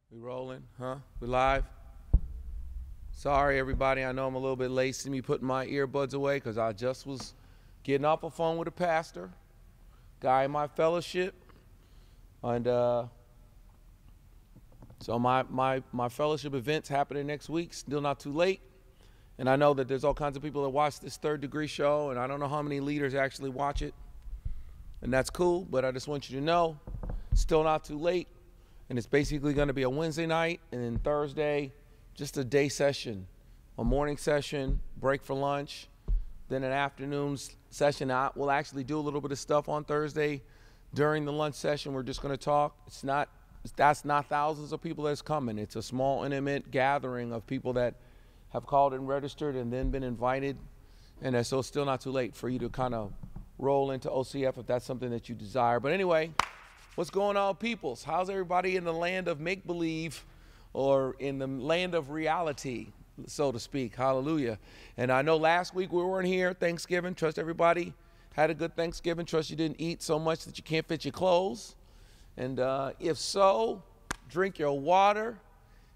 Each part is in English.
We rolling, huh? We live? Sorry, everybody. I know I'm a little bit late. See me putting my earbuds away because I just was getting off a phone with a pastor, guy in my fellowship. And so my fellowship event's happening next week. Still not too late. And I know that there's all kinds of people that watch this Third Degree show, and I don't know how many leaders actually watch it. And that's cool, but I just want you to know, still not too late. And it's basically going to be a Wednesday night, and then Thursday, just a day session, a morning session, break for lunch, then an afternoon session. We'll actually do a little bit of stuff on Thursday during the lunch session. We're just going to talk. That's not thousands of people that's coming. It's a small, intimate gathering of people that have called and registered and then been invited. And so it's still not too late for you to kind of roll into OCF if that's something that you desire. But anyway, what's going on, peoples? How's everybody in the land of make-believe or in the land of reality, so to speak? Hallelujah. And I know last week we weren't here, Thanksgiving. Trust everybody had a good Thanksgiving. Trust you didn't eat so much that you can't fit your clothes. And if so, drink your water.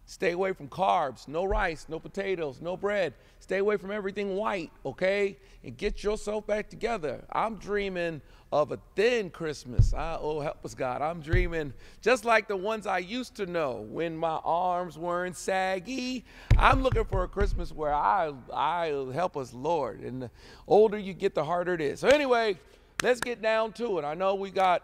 Stay away from carbs, no rice, no potatoes, no bread. Stay away from everything white, okay? And get yourself back together. I'm dreaming of a thin Christmas. Oh, help us, God. I'm dreaming just like the ones I used to know when my arms weren't saggy. I'm looking for a Christmas where I'll help us, Lord. And the older you get, the harder it is. So anyway, let's get down to it. I know we got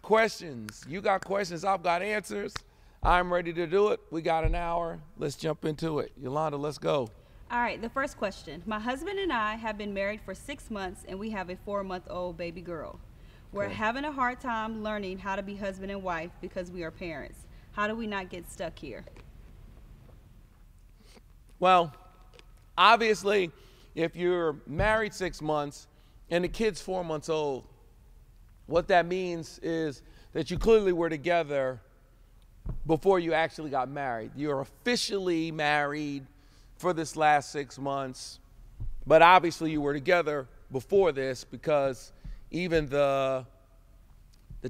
questions. You got questions. I've got answers. I'm ready to do it. We got an hour. Let's jump into it. Yolanda, let's go. All right, the first question. My husband and I have been married for 6 months, and we have a 4-month-old baby girl. We're having a hard time learning how to be husband and wife because we are parents. How do we not get stuck here? Well, obviously, if you're married 6 months and the kid's 4 months old, what that means is that you clearly were together before you actually got married. You're officially married for this last 6 months, but obviously you were together before this because even the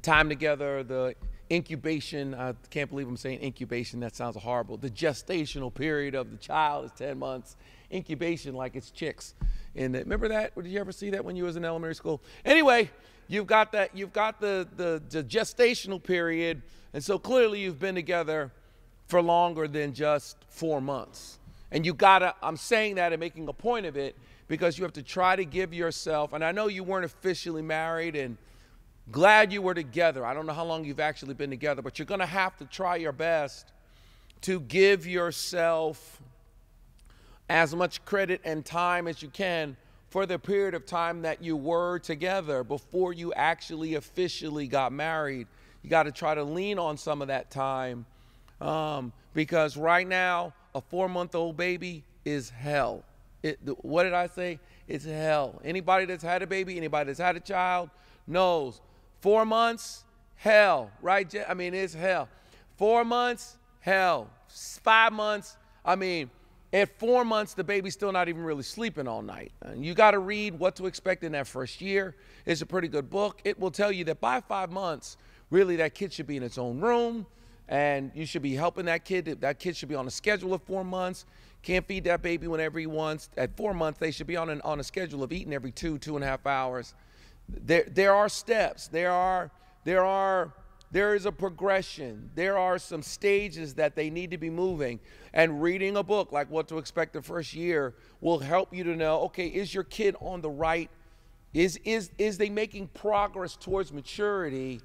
time together, the incubation, I can't believe I'm saying incubation, that sounds horrible. The gestational period of the child is 10 months. Incubation, like it's chicks. And remember that? Or did you ever see that when you was in elementary school? Anyway, you've got the gestational period, and so clearly you've been together for longer than just 4 months. And I'm saying that and making a point of it because you have to try to give yourself, and I know you weren't officially married and glad you were together. I don't know how long you've actually been together, but you're going to have to try your best to give yourself as much credit and time as you can for the period of time that you were together before you actually officially got married. You got to try to lean on some of that time because right now, a 4-month-old baby is hell. What did I say? It's hell. Anybody that's had a baby, anybody that's had a child knows 4 months, hell, right? I mean, it's hell. 4 months, hell. 5 months, I mean, at 4 months, the baby's still not even really sleeping all night. And you got to read What to Expect in That First Year. It's a pretty good book. It will tell you that by 5 months, really that kid should be in its own room, and you should be helping that kid. That kid should be on a schedule of 4 months. Can't feed that baby whenever he wants. At 4 months, they should be on a schedule of eating every 2.5 hours. There are steps. There is a progression. There are some stages that they need to be moving. And reading a book like What to Expect the First Year will help you to know, okay, is your kid on the right? Is they making progress towards maturity?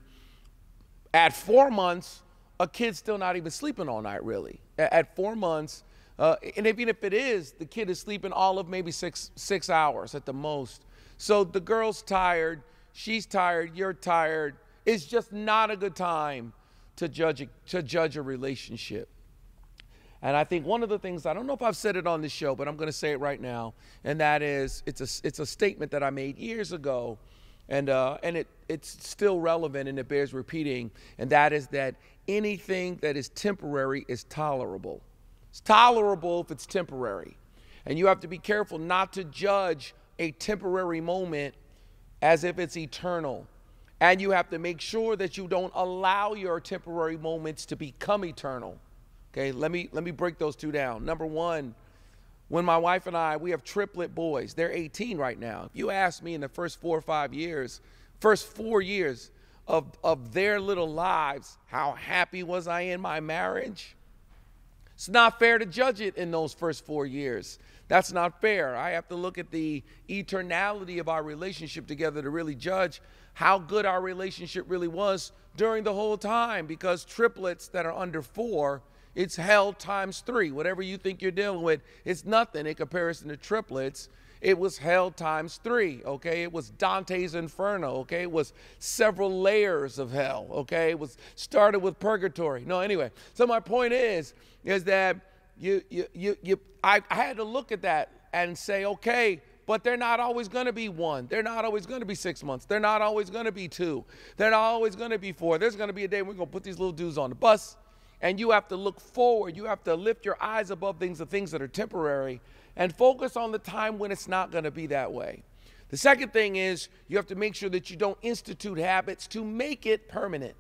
At 4 months, a kid's still not even sleeping all night, really. At 4 months, and even if it is, the kid is sleeping all of maybe six hours at the most. So the girl's tired, she's tired, you're tired. It's just not a good time to judge a relationship. And I think one of the things, I don't know if I've said it on this show, but I'm going to say it right now, and that is, it's a statement that I made years ago, and it's still relevant and it bears repeating, and that is that anything that is temporary is tolerable. It's tolerable if it's temporary. And you have to be careful not to judge a temporary moment as if it's eternal. And you have to make sure that you don't allow your temporary moments to become eternal. Okay, let me break those two down. Number one, when my wife and I, we have triplet boys. They're 18 right now. If you ask me in the first 4 or 5 years, first 4 years of their little lives, how happy was I in my marriage? It's not fair to judge it in those first 4 years. That's not fair. I have to look at the eternality of our relationship together to really judge how good our relationship really was during the whole time, because triplets that are under 4, it's hell times 3. Whatever you think you're dealing with, it's nothing in comparison to triplets. It was hell times 3, okay? It was Dante's Inferno, okay? It was several layers of hell, okay? It was started with purgatory. No, anyway. So my point is that I had to look at that and say, okay, but they're not always going to be 1. They're not always going to be 6 months. They're not always going to be 2. They're not always going to be 4. There's going to be a day we're going to put these little dudes on the bus, and you have to look forward. You have to lift your eyes above the things that are temporary, and focus on the time when it's not going to be that way. The second thing is you have to make sure that you don't institute habits to make it permanent,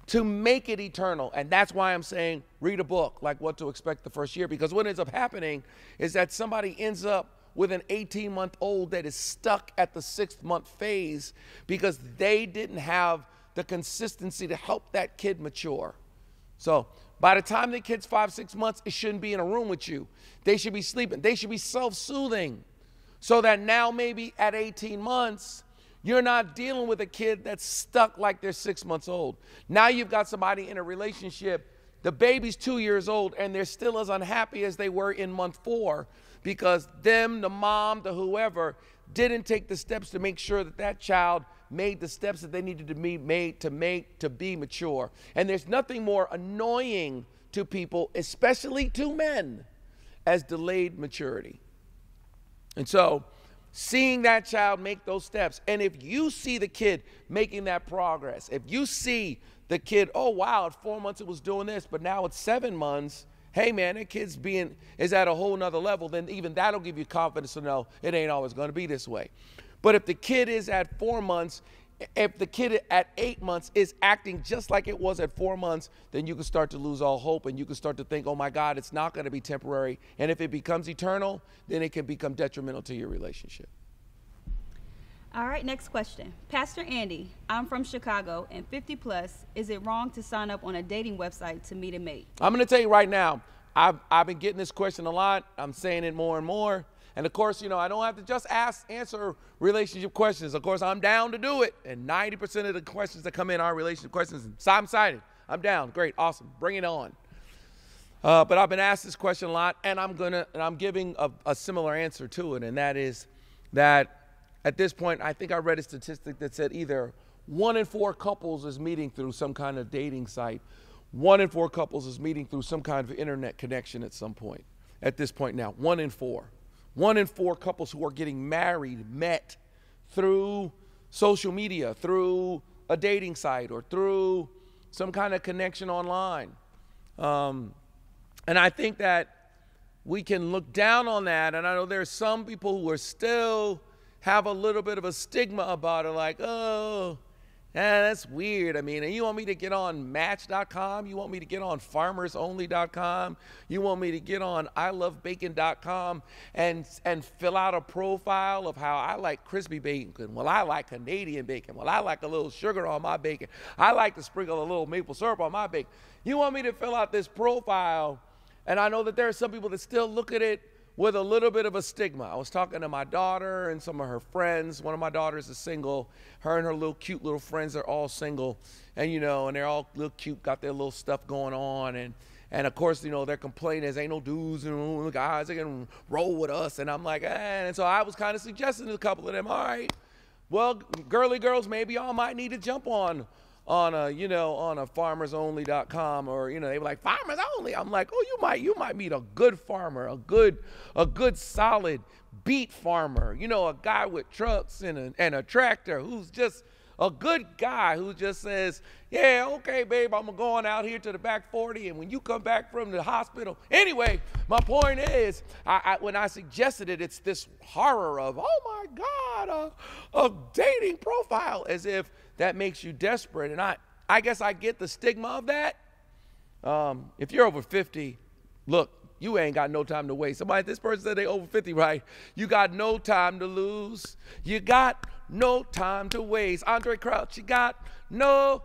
to make it eternal. And that's why I'm saying read a book like What to Expect the First Year, because what ends up happening is that somebody ends up with an 18-month-old that is stuck at the 6th month phase because they didn't have the consistency to help that kid mature. So by the time the kid's 5, 6 months, it shouldn't be in a room with you. They should be sleeping. They should be self-soothing, so that now maybe at 18 months, you're not dealing with a kid that's stuck like they're 6 months old. Now you've got somebody in a relationship, the baby's 2 years old, and they're still as unhappy as they were in month 4 because them, the mom, the whoever, didn't take the steps to make sure that that child made the steps that they needed to be made to be mature. And there's nothing more annoying to people, especially to men, as delayed maturity. And so seeing that child make those steps, and if you see the kid making that progress, if you see the kid, oh wow, at 4 months it was doing this, but now it's 7 months, hey man, that kid's is at a whole nother level, then even that'll give you confidence to know it ain't always going to be this way. But if the kid is at 4 months, if the kid at 8 months is acting just like it was at 4 months, then you can start to lose all hope, and you can start to think, oh my God, it's not going to be temporary. And if it becomes eternal, then it can become detrimental to your relationship. All right, next question. Pastor Andy, I'm from Chicago and 50 plus. Is it wrong to sign up on a dating website to meet a mate? I'm going to tell you right now, I've been getting this question a lot. I'm saying it more and more. And of course, I don't have to just answer relationship questions. Of course, I'm down to do it. And 90% of the questions that come in are relationship questions. So I'm excited. I'm down. Great. Awesome. Bring it on. But I've been asked this question a lot, and I'm giving a similar answer to it. And that is that at this point, I think I read a statistic that said either 1 in 4 couples is meeting through some kind of dating site. 1 in 4 couples is meeting through some kind of internet connection at some point. At this point now, 1 in 4. 1 in 4 couples who are getting married met through social media, through a dating site, or through some kind of connection online. And I think that we can look down on that. And I know there's some people who are still have a little bit of a stigma about it, like, oh, that's weird. I mean, and you want me to get on Match.com? You want me to get on FarmersOnly.com? You want me to get on ILoveBacon.com and fill out a profile of how I like crispy bacon? Well, I like Canadian bacon. Well, I like a little sugar on my bacon. I like to sprinkle a little maple syrup on my bacon. You want me to fill out this profile? And I know that there are some people that still look at it with a little bit of a stigma. I was talking to my daughter and some of her friends. One of my daughters is single. Her and her little cute little friends are all single. And, and they're all little cute, got their little stuff going on. And of course, their complaint is ain't no dudes and guys that can roll with us. And I'm like, And so I was kind of suggesting to a couple of them, all right, well, girly girls, maybe y'all might need to jump on a FarmersOnly.com, or they were like, Farmers Only. I'm like, oh, you might meet a good farmer, a good solid beet farmer, a guy with trucks and a tractor who's just a good guy who just says, yeah, okay, babe, I'm going out here to the back 40, and when you come back from the hospital. Anyway, my point is, when I suggested it, it's this horror of, oh my God, a dating profile, as if that makes you desperate. And I guess I get the stigma of that. If you're over 50, look, you ain't got no time to waste. This person said they over 50, right? You got no time to lose. You got no time to waste. Andre Crouch, you got no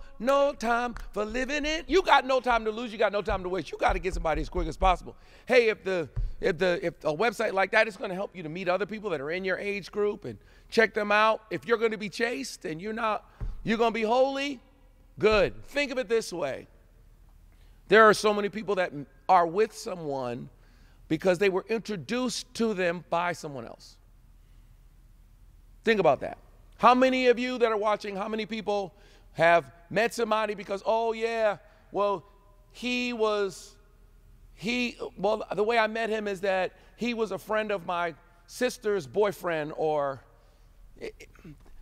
time for living it. You got no time to lose. You got no time to waste. You got to get somebody as quick as possible. Hey, if a website like that is going to help you to meet other people that are in your age group and check them out. If you're going to be chaste and you're going to be holy, good. Think of it this way. There are so many people that are with someone because they were introduced to them by someone else. Think about that. How many of you that are watching, how many people have met somebody because, oh yeah, well, the way I met him is that he was a friend of my sister's boyfriend, or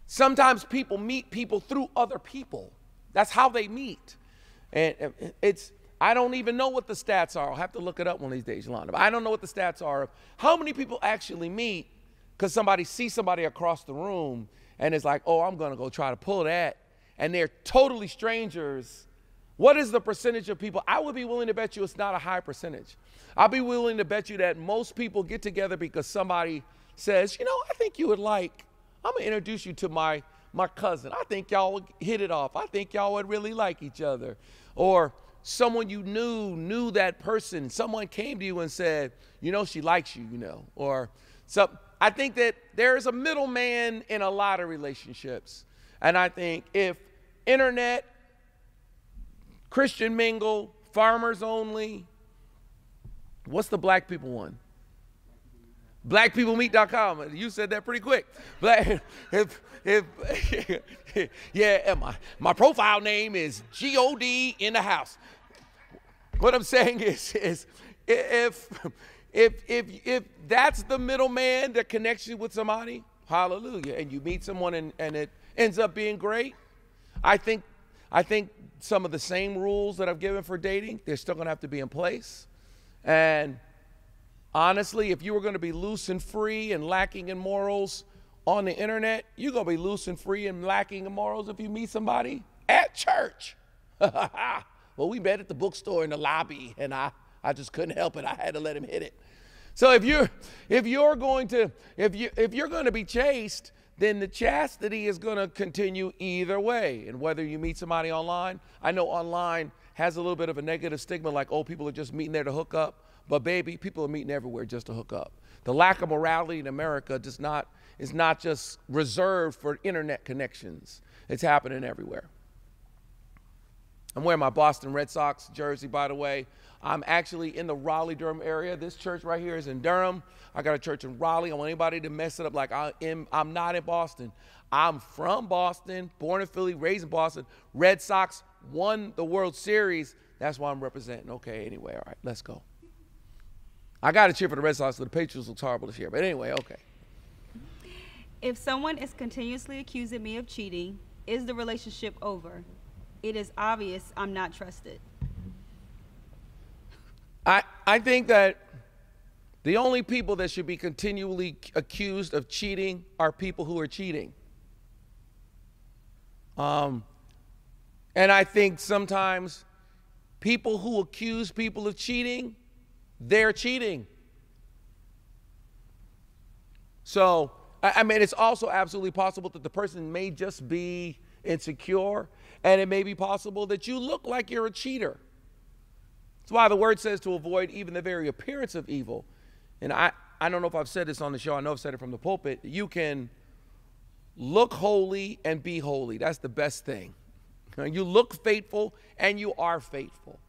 sometimes people meet people through other people. That's how they meet. And I don't even know what the stats are. I'll have to look it up one of these days, Yolanda. But I don't know what the stats are of how many people actually meet because somebody sees somebody across the room and is like, oh, I'm going to go try to pull that. And they're totally strangers. What is the percentage of people? I would be willing to bet you it's not a high percentage. I'll be willing to bet you that most people get together because somebody says, I think you would like, I'm going to introduce you to my cousin. I think y'all would hit it off. I think y'all would really like each other. Or someone you knew that person. Someone came to you and said, she likes you, Or so I think that there is a middleman in a lot of relationships. And I think if internet, Christian mingle, farmers only, what's the black people one? Blackpeoplemeet.com. You said that pretty quick. Yeah, my profile name is G-O-D in the house. What I'm saying is if that's the middleman that connects you with somebody, hallelujah, and you meet someone and it ends up being great, I think some of the same rules that I've given for dating, they're still going to have to be in place. And honestly, if you were going to be loose and free and lacking in morals on the internet, you're going to be loose and free and lacking in morals if you meet somebody at church. Well, we met at the bookstore in the lobby, and I just couldn't help it. I had to let him hit it. So if you're going to be chaste, then the chastity is going to continue either way. And whether you meet somebody online, I know online has a little bit of a negative stigma, like, oh, people are just meeting there to hook up. But baby, people are meeting everywhere just to hook up. The lack of morality in America is not just reserved for internet connections. It's happening everywhere. I'm wearing my Boston Red Sox jersey, by the way. I'm actually in the Raleigh-Durham area. This church right here is in Durham. I got a church in Raleigh. I want anybody to mess it up like I'm not in Boston. I'm from Boston, born in Philly, raised in Boston. Red Sox won the World Series. That's why I'm representing. Okay, anyway, all right, let's go. I got to cheer for the Red Sox, so the Patriots look horrible this year. But anyway, okay. If someone is continuously accusing me of cheating, is the relationship over? It is obvious I'm not trusted. I think that the only people that should be continually accused of cheating are people who are cheating. And I think sometimes people who accuse people of cheating, they're cheating. So, I mean, it's also absolutely possible that the person may just be insecure, and it may be possible that you look like you're a cheater. That's why the word says to avoid even the very appearance of evil. And I don't know if I've said this on the show. I know I've said it from the pulpit. You can look holy and be holy. That's the best thing. You look faithful and you are faithful.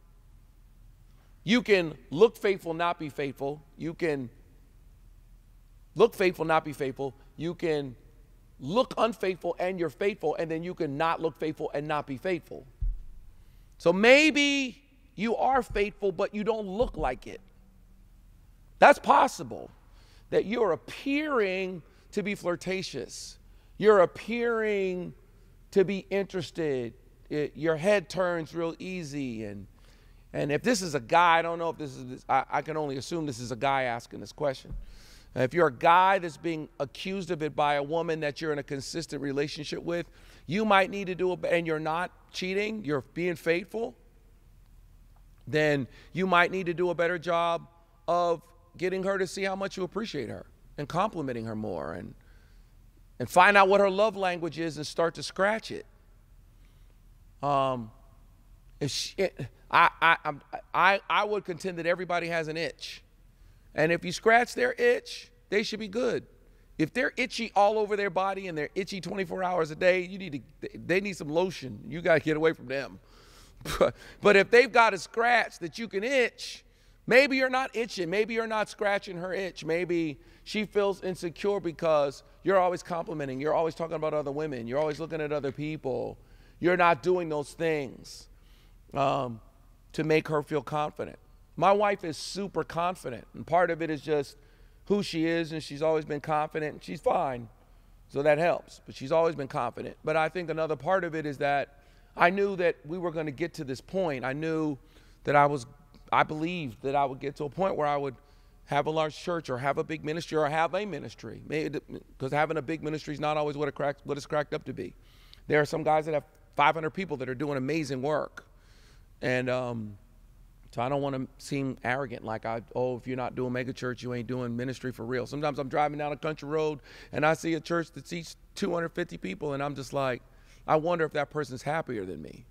You can look faithful, not be faithful. You can look faithful, not be faithful. You can look unfaithful and you're faithful, and then you can not look faithful and not be faithful. So maybe you are faithful, but you don't look like it. That's possible, that you're appearing to be flirtatious. You're appearing to be interested. Your head turns real easy. And if this is a guy, I don't know if this is, I can only assume this is a guy asking this question. If you're a guy that's being accused of it by a woman that you're in a consistent relationship with, you might need to do it, and you're not cheating, you're being faithful, then you might need to do a better job of getting her to see how much you appreciate her and complimenting her more, and find out what her love language is and start to scratch it. I would contend that everybody has an itch. And if you scratch their itch, they should be good. If they're itchy all over their body and they're itchy 24 hours a day, they need some lotion. You got to get away from them. But if they've got a scratch that you can itch, maybe you're not itching. Maybe you're not scratching her itch. Maybe she feels insecure because you're always complimenting. You're always talking about other women. You're always looking at other people. You're not doing those things to make her feel confident. My wife is super confident, and part of it is just who she is, and she's always been confident, and she's fine, so that helps, but she's always been confident. But I think another part of it is that I knew that we were going to get to this point. I knew that I believed that I would get to a point where I would have a large church or have a big ministry or have a ministry, because having a big ministry is not always what it's cracked up to be. There are some guys that have 500 people that are doing amazing work, and so I don't want to seem arrogant, like if you're not doing mega church, you ain't doing ministry for real. Sometimes I'm driving down a country road and I see a church that seats 250 people, and I'm just like, I wonder if that person's happier than me.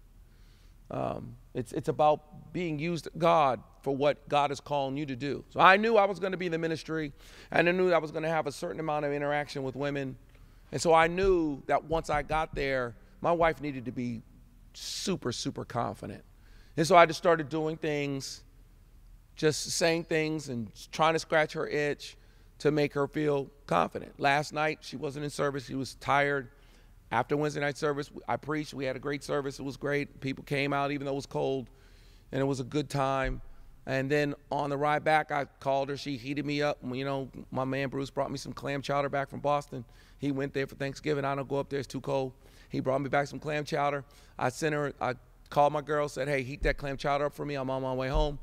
It's about being used God for what God is calling you to do. So I knew I was going to be in the ministry, and I knew I was going to have a certain amount of interaction with women. And so I knew that once I got there, my wife needed to be super, super confident. And so I just started doing things, just saying things and trying to scratch her itch to make her feel confident. Last night, she wasn't in service. She was tired. After Wednesday night service, I preached. We had a great service. It was great. People came out even though it was cold, and it was a good time. And then on the ride back, I called her. She heated me up. You know, my man Bruce brought me some clam chowder back from Boston. He went there for Thanksgiving. I don't go up there. It's too cold. He brought me back some clam chowder. I called my girl, said, hey, heat that clam chowder up for me. I'm on my way home.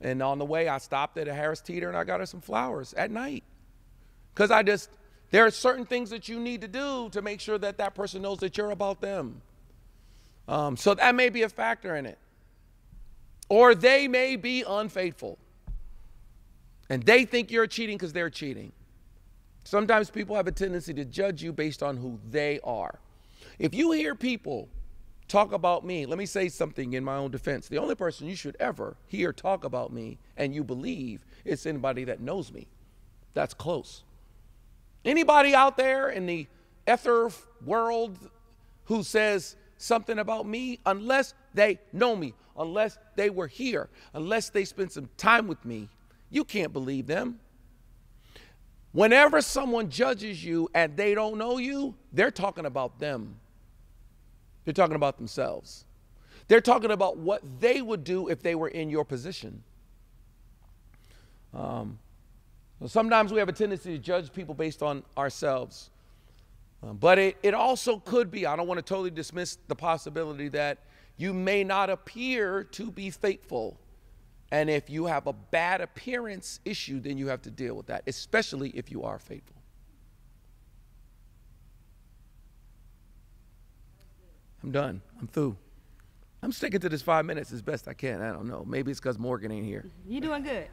And on the way, I stopped at a Harris Teeter, and I got her some flowers at night. Because there are certain things that you need to do to make sure that that person knows that you're about them. So that may be a factor in it. Or they may be unfaithful, and they think you're cheating because they're cheating. Sometimes people have a tendency to judge you based on who they are. If you hear people talk about me, let me say something in my own defense. The only person you should ever hear talk about me and you believe is anybody that knows me. That's close. Anybody out there in the ether world who says something about me, unless they know me, unless they were here, unless they spent some time with me, you can't believe them. Whenever someone judges you and they don't know you, they're talking about them. They're talking about themselves. They're talking about what they would do if they were in your position. Sometimes we have a tendency to judge people based on ourselves. But it also could be, I don't want to totally dismiss the possibility that you may not appear to be faithful. And if you have a bad appearance issue, then you have to deal with that, especially if you are faithful. I'm done. I'm through. I'm sticking to this 5 minutes as best I can. I don't know. Maybe it's because Morgan ain't here. You're doing good.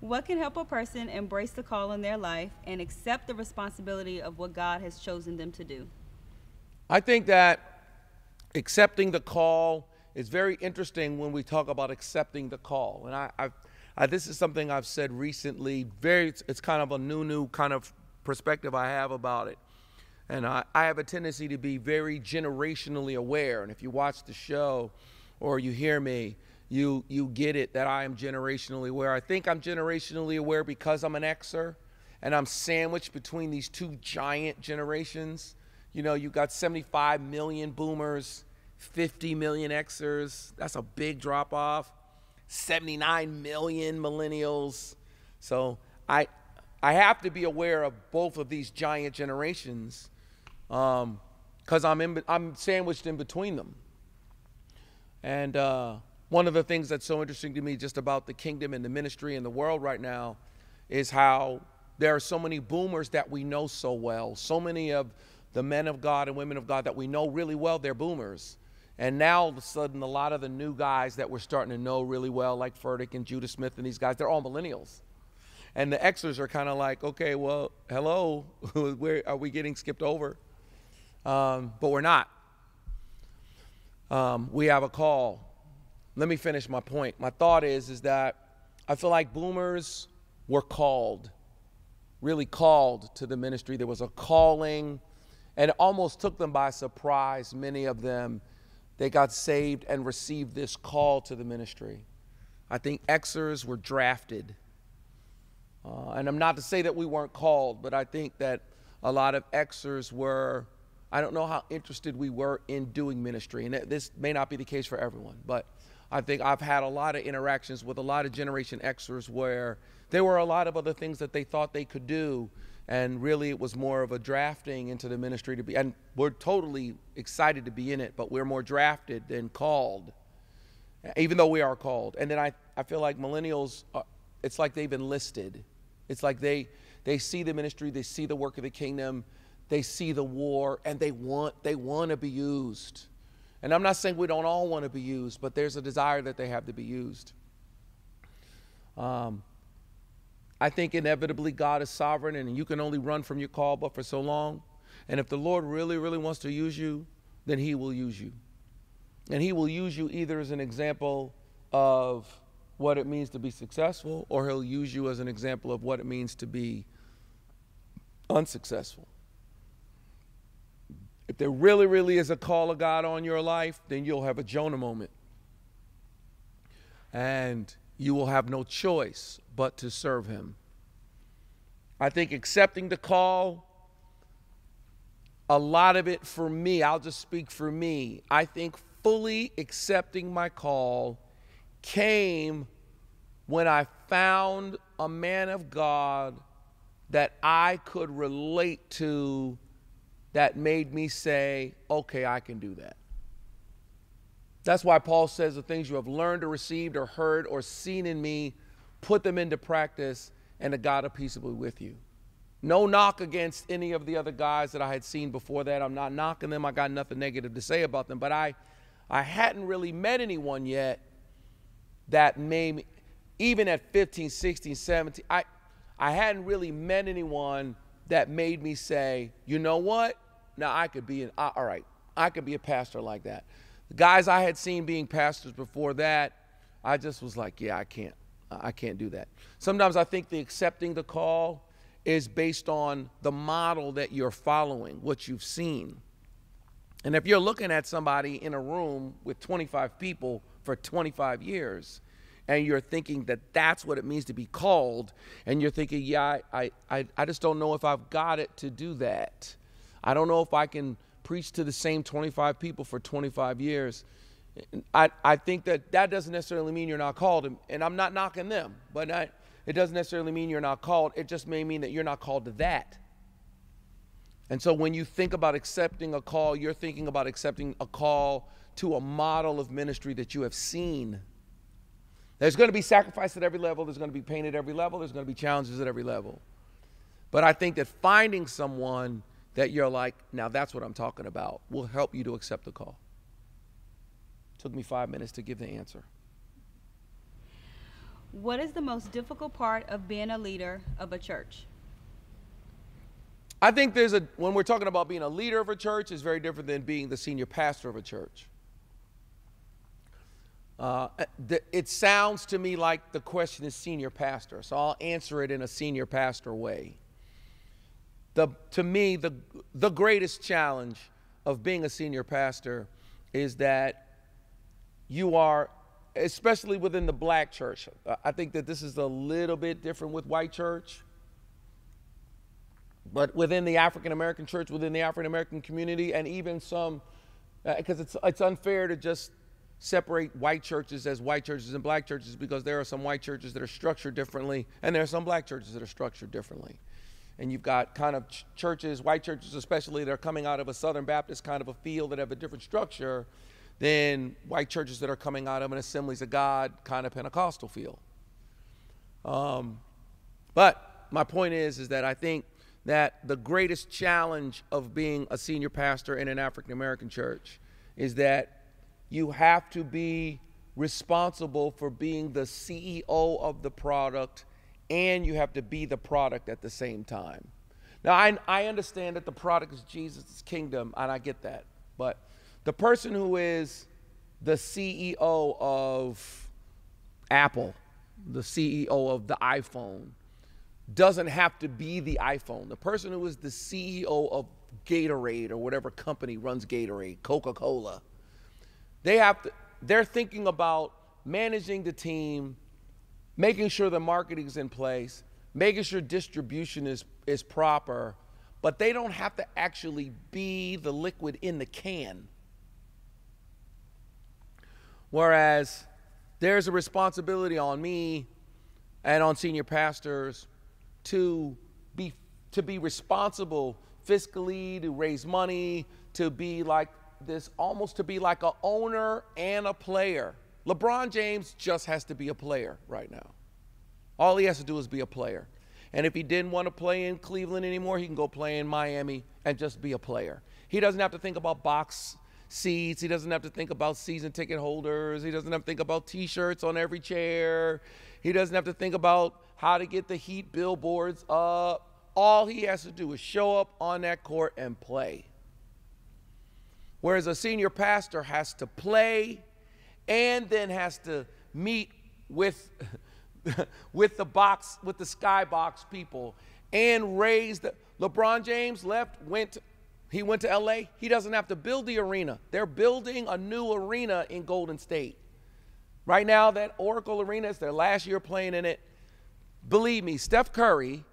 What can help a person embrace the call in their life and accept the responsibility of what God has chosen them to do? I think that accepting the call is very interesting when we talk about accepting the call. And this is something I've said recently. It's kind of a new kind of perspective I have about it. And I have a tendency to be very generationally aware. And if you watch the show or you hear me, you get it that I am generationally aware. I think I'm generationally aware because I'm an Xer, and I'm sandwiched between these two giant generations. You know, you got 75 million boomers, 50 million Xers. That's a big drop off. 79 million millennials. So I have to be aware of both of these giant generations. Because I'm sandwiched in between them. And one of the things that's so interesting to me just about the kingdom and the ministry and the world right now is how there are so many boomers that we know so well. So many of the men of God and women of God that we know really well, they're boomers. And now all of a sudden, a lot of the new guys that we're starting to know really well, like Furtick and Judah Smith and these guys, they're all millennials. And the Xers are kind of like, okay, well, hello, where are we getting skipped over? But we're not. We have a call. Let me finish my point. My thought is that I feel like boomers were called, really called to the ministry. There was a calling, and it almost took them by surprise, many of them. They got saved and received this call to the ministry. I think Xers were drafted. And I'm not to say that we weren't called, but I think that a lot of Xers were, I don't know how interested we were in doing ministry. And this may not be the case for everyone, but I think I've had a lot of interactions with a lot of Generation Xers where there were a lot of other things that they thought they could do. And really, it was more of a drafting into the ministry to be, and we're totally excited to be in it, but we're more drafted than called, even though we are called. And then I feel like millennials, it's like they've enlisted. It's like they see the ministry, they see the work of the kingdom, they see the war, and they want to be used. And I'm not saying we don't all want to be used, but there's a desire that they have to be used. I think inevitably God is sovereign, and you can only run from your call but for so long. And if the Lord really, really wants to use you, then he will use you. And he will use you either as an example of what it means to be successful, or he'll use you as an example of what it means to be unsuccessful. If there really, really is a call of God on your life, then you'll have a Jonah moment. And you will have no choice but to serve him. I think accepting the call, a lot of it for me, I'll just speak for me, I think fully accepting my call came when I found a man of God that I could relate to that made me say, okay, I can do that. That's why Paul says the things you have learned or received or heard or seen in me, put them into practice, and the God of peace will be with you. No knock against any of the other guys that I had seen before that. I'm not knocking them. I got nothing negative to say about them. But I hadn't really met anyone yet that made me, even at 15, 16, 17, I hadn't really met anyone that made me say, you know what? Now I could be I could be a pastor like that. The guys I had seen being pastors before that, I just was like, yeah, I can't do that. Sometimes I think the accepting the call is based on the model that you're following, what you've seen. And if you're looking at somebody in a room with 25 people for 25 years, and you're thinking that that's what it means to be called, and you're thinking, yeah, I just don't know if I've got it to do that. I don't know if I can preach to the same 25 people for 25 years. I think that doesn't necessarily mean you're not called, and I'm not knocking them, but it doesn't necessarily mean you're not called. It just may mean that you're not called to that. And so when you think about accepting a call, you're thinking about accepting a call to a model of ministry that you have seen. There's going to be sacrifice at every level. There's going to be pain at every level. There's going to be challenges at every level. But I think that finding someone that you're like, now that's what I'm talking about, will help you to accept the call. Took me 5 minutes to give the answer. What is the most difficult part of being a leader of a church? I think when we're talking about being a leader of a church, it's very different than being the senior pastor of a church. It sounds to me like the question is senior pastor, so I'll answer it in a senior pastor way. To me, the greatest challenge of being a senior pastor is that you are, especially within the black church, I think that this is a little bit different with white church, but within the African American church, within the African American community, and even some, because it's unfair to just separate white churches as white churches and black churches, because there are some white churches that are structured differently, and there are some black churches that are structured differently. And you've got kind of churches, white churches especially, that are coming out of a Southern Baptist kind of a field that have a different structure than white churches that are coming out of an Assemblies of God kind of Pentecostal field. But my point is that I think that the greatest challenge of being a senior pastor in an African American church is that you have to be responsible for being the CEO of the product, and you have to be the product at the same time. Now, I understand that the product is Jesus' kingdom, and I get that. But the person who is the CEO of Apple, the CEO of the iPhone, doesn't have to be the iPhone. The person who is the CEO of Gatorade or whatever company runs Gatorade, Coca-Cola, they're thinking about managing the team, making sure the marketing is in place, making sure distribution is proper, but they don't have to actually be the liquid in the can. Whereas there's a responsibility on me and on senior pastors to be responsible fiscally, to raise money, to be like this, almost to be like an owner and a player. LeBron James just has to be a player right now. All he has to do is be a player. And if he didn't want to play in Cleveland anymore, he can go play in Miami and just be a player. He doesn't have to think about box seats. He doesn't have to think about season ticket holders. He doesn't have to think about T-shirts on every chair. He doesn't have to think about how to get the Heat billboards up. All he has to do is show up on that court and play. Whereas a senior pastor has to play and then has to meet with the skybox people and raise the. LeBron James went to LA. He doesn't have to build the arena. They're building a new arena in Golden State. Right now, that Oracle Arena is their last year playing in it. Believe me, Steph Curry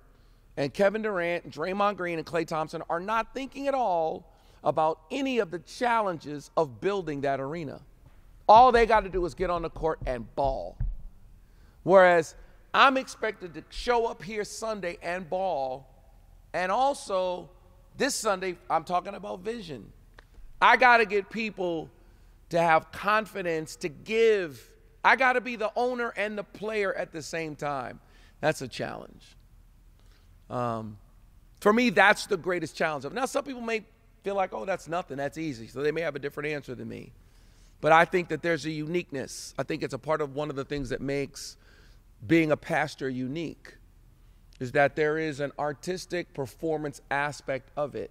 and Kevin Durant and Draymond Green and Klay Thompson are not thinking at all about any of the challenges of building that arena. All they got to do is get on the court and ball. Whereas I'm expected to show up here Sunday and ball, and also this Sunday, I'm talking about vision. I got to get people to have confidence to give. I got to be the owner and the player at the same time. That's a challenge. For me, that's the greatest challenge. Now, some people may feel like, oh, that's nothing, that's easy. So they may have a different answer than me. But I think that there's a uniqueness. I think it's a part of one of the things that makes being a pastor unique, is that there is an artistic performance aspect of it,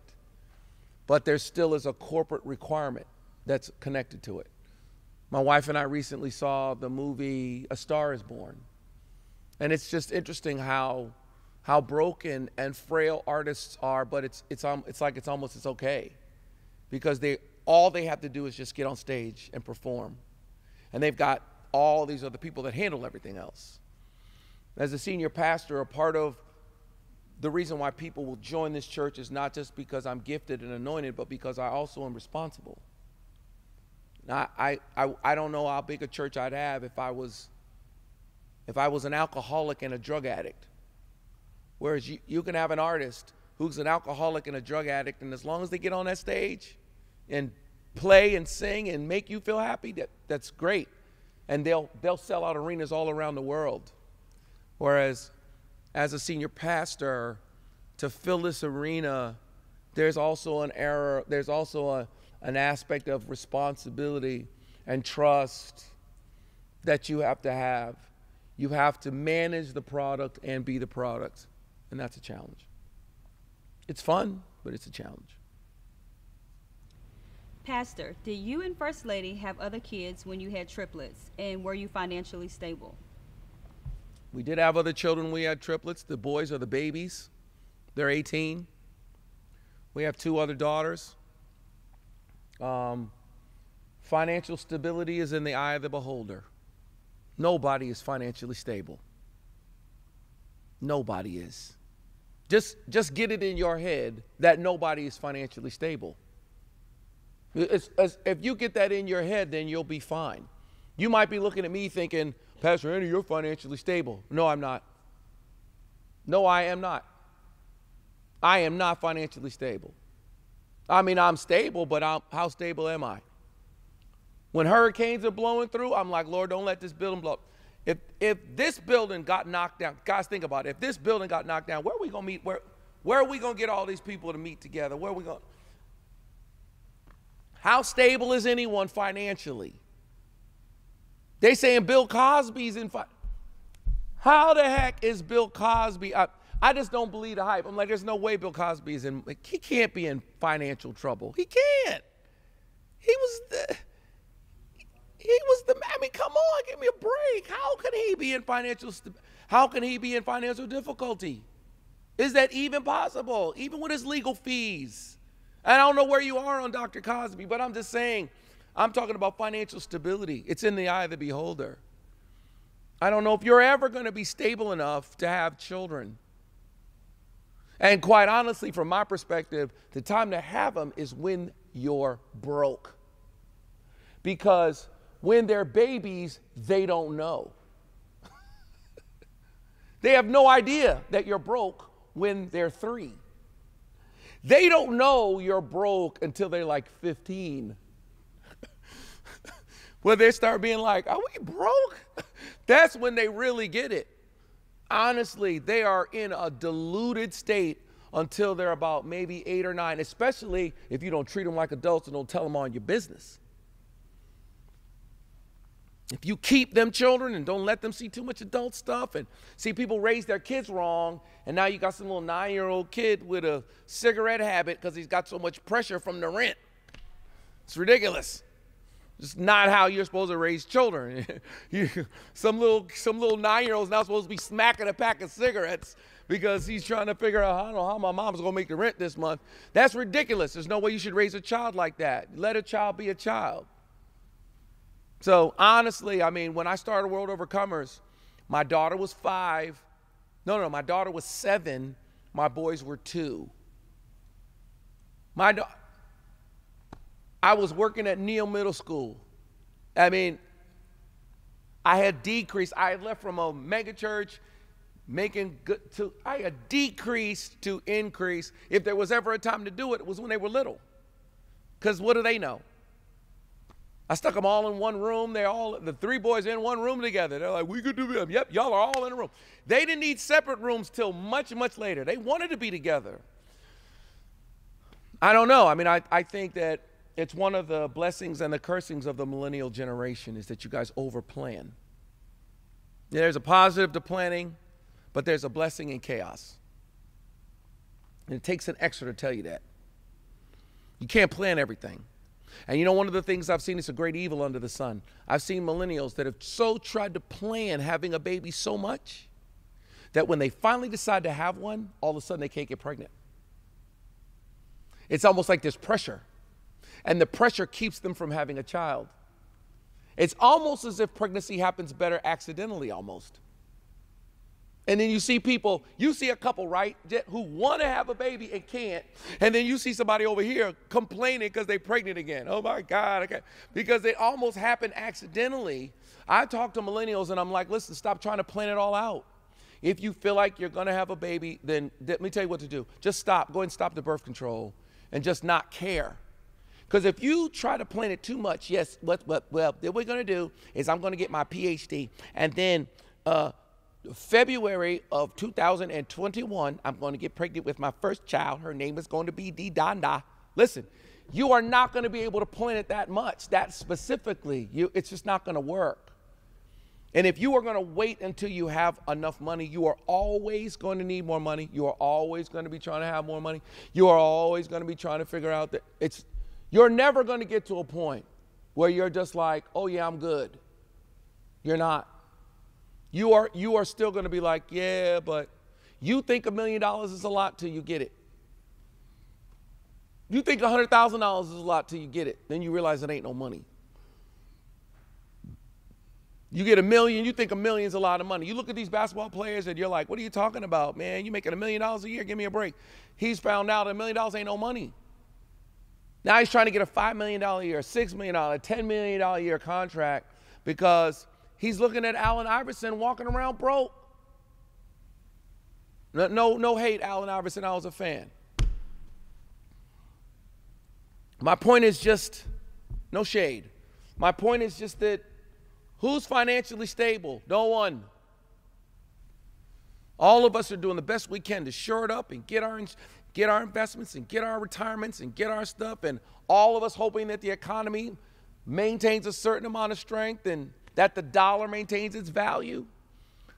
but there still is a corporate requirement that's connected to it. My wife and I recently saw the movie A Star is Born. And it's just interesting how broken and frail artists are, but it's okay, because all they have to do is just get on stage and perform. And they've got all these other people that handle everything else. As a senior pastor, a part of the reason why people will join this church is not just because I'm gifted and anointed, but because I also am responsible. Now, I don't know how big a church I'd have if I was an alcoholic and a drug addict. Whereas you can have an artist who's an alcoholic and a drug addict, and as long as they get on that stage and play and sing and make you feel happy, that's great. And they'll sell out arenas all around the world. Whereas as a senior pastor, to fill this arena, there's also an aspect of responsibility and trust that you have to have. You have to manage the product and be the product, and that's a challenge. It's fun, but it's a challenge. Pastor, did you and First Lady have other kids when you had triplets, and were you financially stable? We did have other children when we had triplets. The boys are the babies. They're 18. We have 2 other daughters. Financial stability is in the eye of the beholder. Nobody is financially stable. Nobody is. Just get it in your head that nobody is financially stable. If you get that in your head, then you'll be fine. You might be looking at me thinking, Pastor Andy, you're financially stable. No, I'm not. No, I am not. I am not financially stable. I mean, I'm stable, but how stable am I? When hurricanes are blowing through, I'm like, Lord, don't let this building blow up. If this building got knocked down, guys, think about it. If this building got knocked down, where are we going to meet? Where are we going to get all these people to meet together? Where are we going? How stable is anyone financially? They saying Bill Cosby's in How the heck is Bill Cosby? I just don't believe the hype. I'm like, there's no way Bill Cosby is in, like, he can't be in financial trouble. He can't. He was the, I mean, come on, give me a break. How can he be in financial difficulty? Is that even possible? Even with his legal fees. I don't know where you are on Dr. Cosby, but I'm just saying, I'm talking about financial stability. It's in the eye of the beholder. I don't know if you're ever going to be stable enough to have children. And quite honestly, from my perspective, the time to have them is when you're broke. Because when they're babies, they don't know. They have no idea that you're broke when they're 3. They don't know you're broke until they're like 15. Where they start being like, are we broke? That's when they really get it. Honestly, they are in a deluded state until they're about maybe 8 or 9, especially if you don't treat them like adults and don't tell them all your business. If you keep them children and don't let them see too much adult stuff and see people raise their kids wrong, and now you got some little 9-year-old kid with a cigarette habit because he's got so much pressure from the rent. It's ridiculous. It's not how you're supposed to raise children. Some little 9-year-old's now supposed to be smacking a pack of cigarettes because he's trying to figure out, I don't know how my mom's going to make the rent this month. That's ridiculous. There's no way you should raise a child like that. Let a child be a child. So honestly, I mean, when I started World Overcomers, my daughter was 5. No, my daughter was 7. My boys were 2. I was working at Neal Middle School. I mean, I had decreased. I had left from a mega church making good to, I had decreased to increase. If there was ever a time to do it, it was when they were little. Because what do they know? I stuck them all in one room. The 3 boys in one room together. They're like, we could do it. Yep, y'all are all in a room. They didn't need separate rooms till much, much later. They wanted to be together. I don't know. I mean, I think that it's one of the blessings and the cursings of the millennial generation is that you guys overplan. There's a positive to planning, but there's a blessing in chaos. And it takes an extra to tell you that. You can't plan everything. And you know, one of the things I've seen is a great evil under the sun. I've seen millennials that have so tried to plan having a baby so much that when they finally decide to have one, all of a sudden they can't get pregnant. It's almost like there's pressure. And the pressure keeps them from having a child. It's almost as if pregnancy happens better accidentally almost. And then you see people, you see a couple, right, who want to have a baby and can't. And then you see somebody over here complaining because they're pregnant again. Oh my God, okay. Because it almost happened accidentally. I talk to millennials and I'm like, listen, stop trying to plan it all out. If you feel like you're going to have a baby, then let me tell you what to do. Just stop. Go ahead and stop the birth control and just not care. Because if you try to plan it too much, yes, well, what we're going to do is I'm going to get my PhD. And then February of 2021, I'm going to get pregnant with my first child. Her name is going to be Danda. Listen, you are not going to be able to plan it that much, that specifically. It's just not going to work. And if you are going to wait until you have enough money, you are always going to need more money. You are always going to be trying to have more money. You are always going to be trying to figure out that you're never going to get to a point where you're just like, oh yeah, I'm good. You're not. You are still going to be like, yeah, but you think $1 million is a lot till you get it. You think $100,000 is a lot till you get it. Then you realize it ain't no money. You get $1 million, you think $1 million is a lot of money. You look at these basketball players and you're like, what are you talking about, man? You making $1 million a year? Give me a break. He's found out $1 million ain't no money. Now he's trying to get a $5 million a year, $6 million, $10 million a year contract because he's looking at Allen Iverson walking around broke. No hate, Allen Iverson. I was a fan. My point is just, no shade. My point is just that who's financially stable? No one. All of us are doing the best we can to shore it up and get our investments and get our retirements and get our stuff, and all of us hoping that the economy maintains a certain amount of strength and that the dollar maintains its value.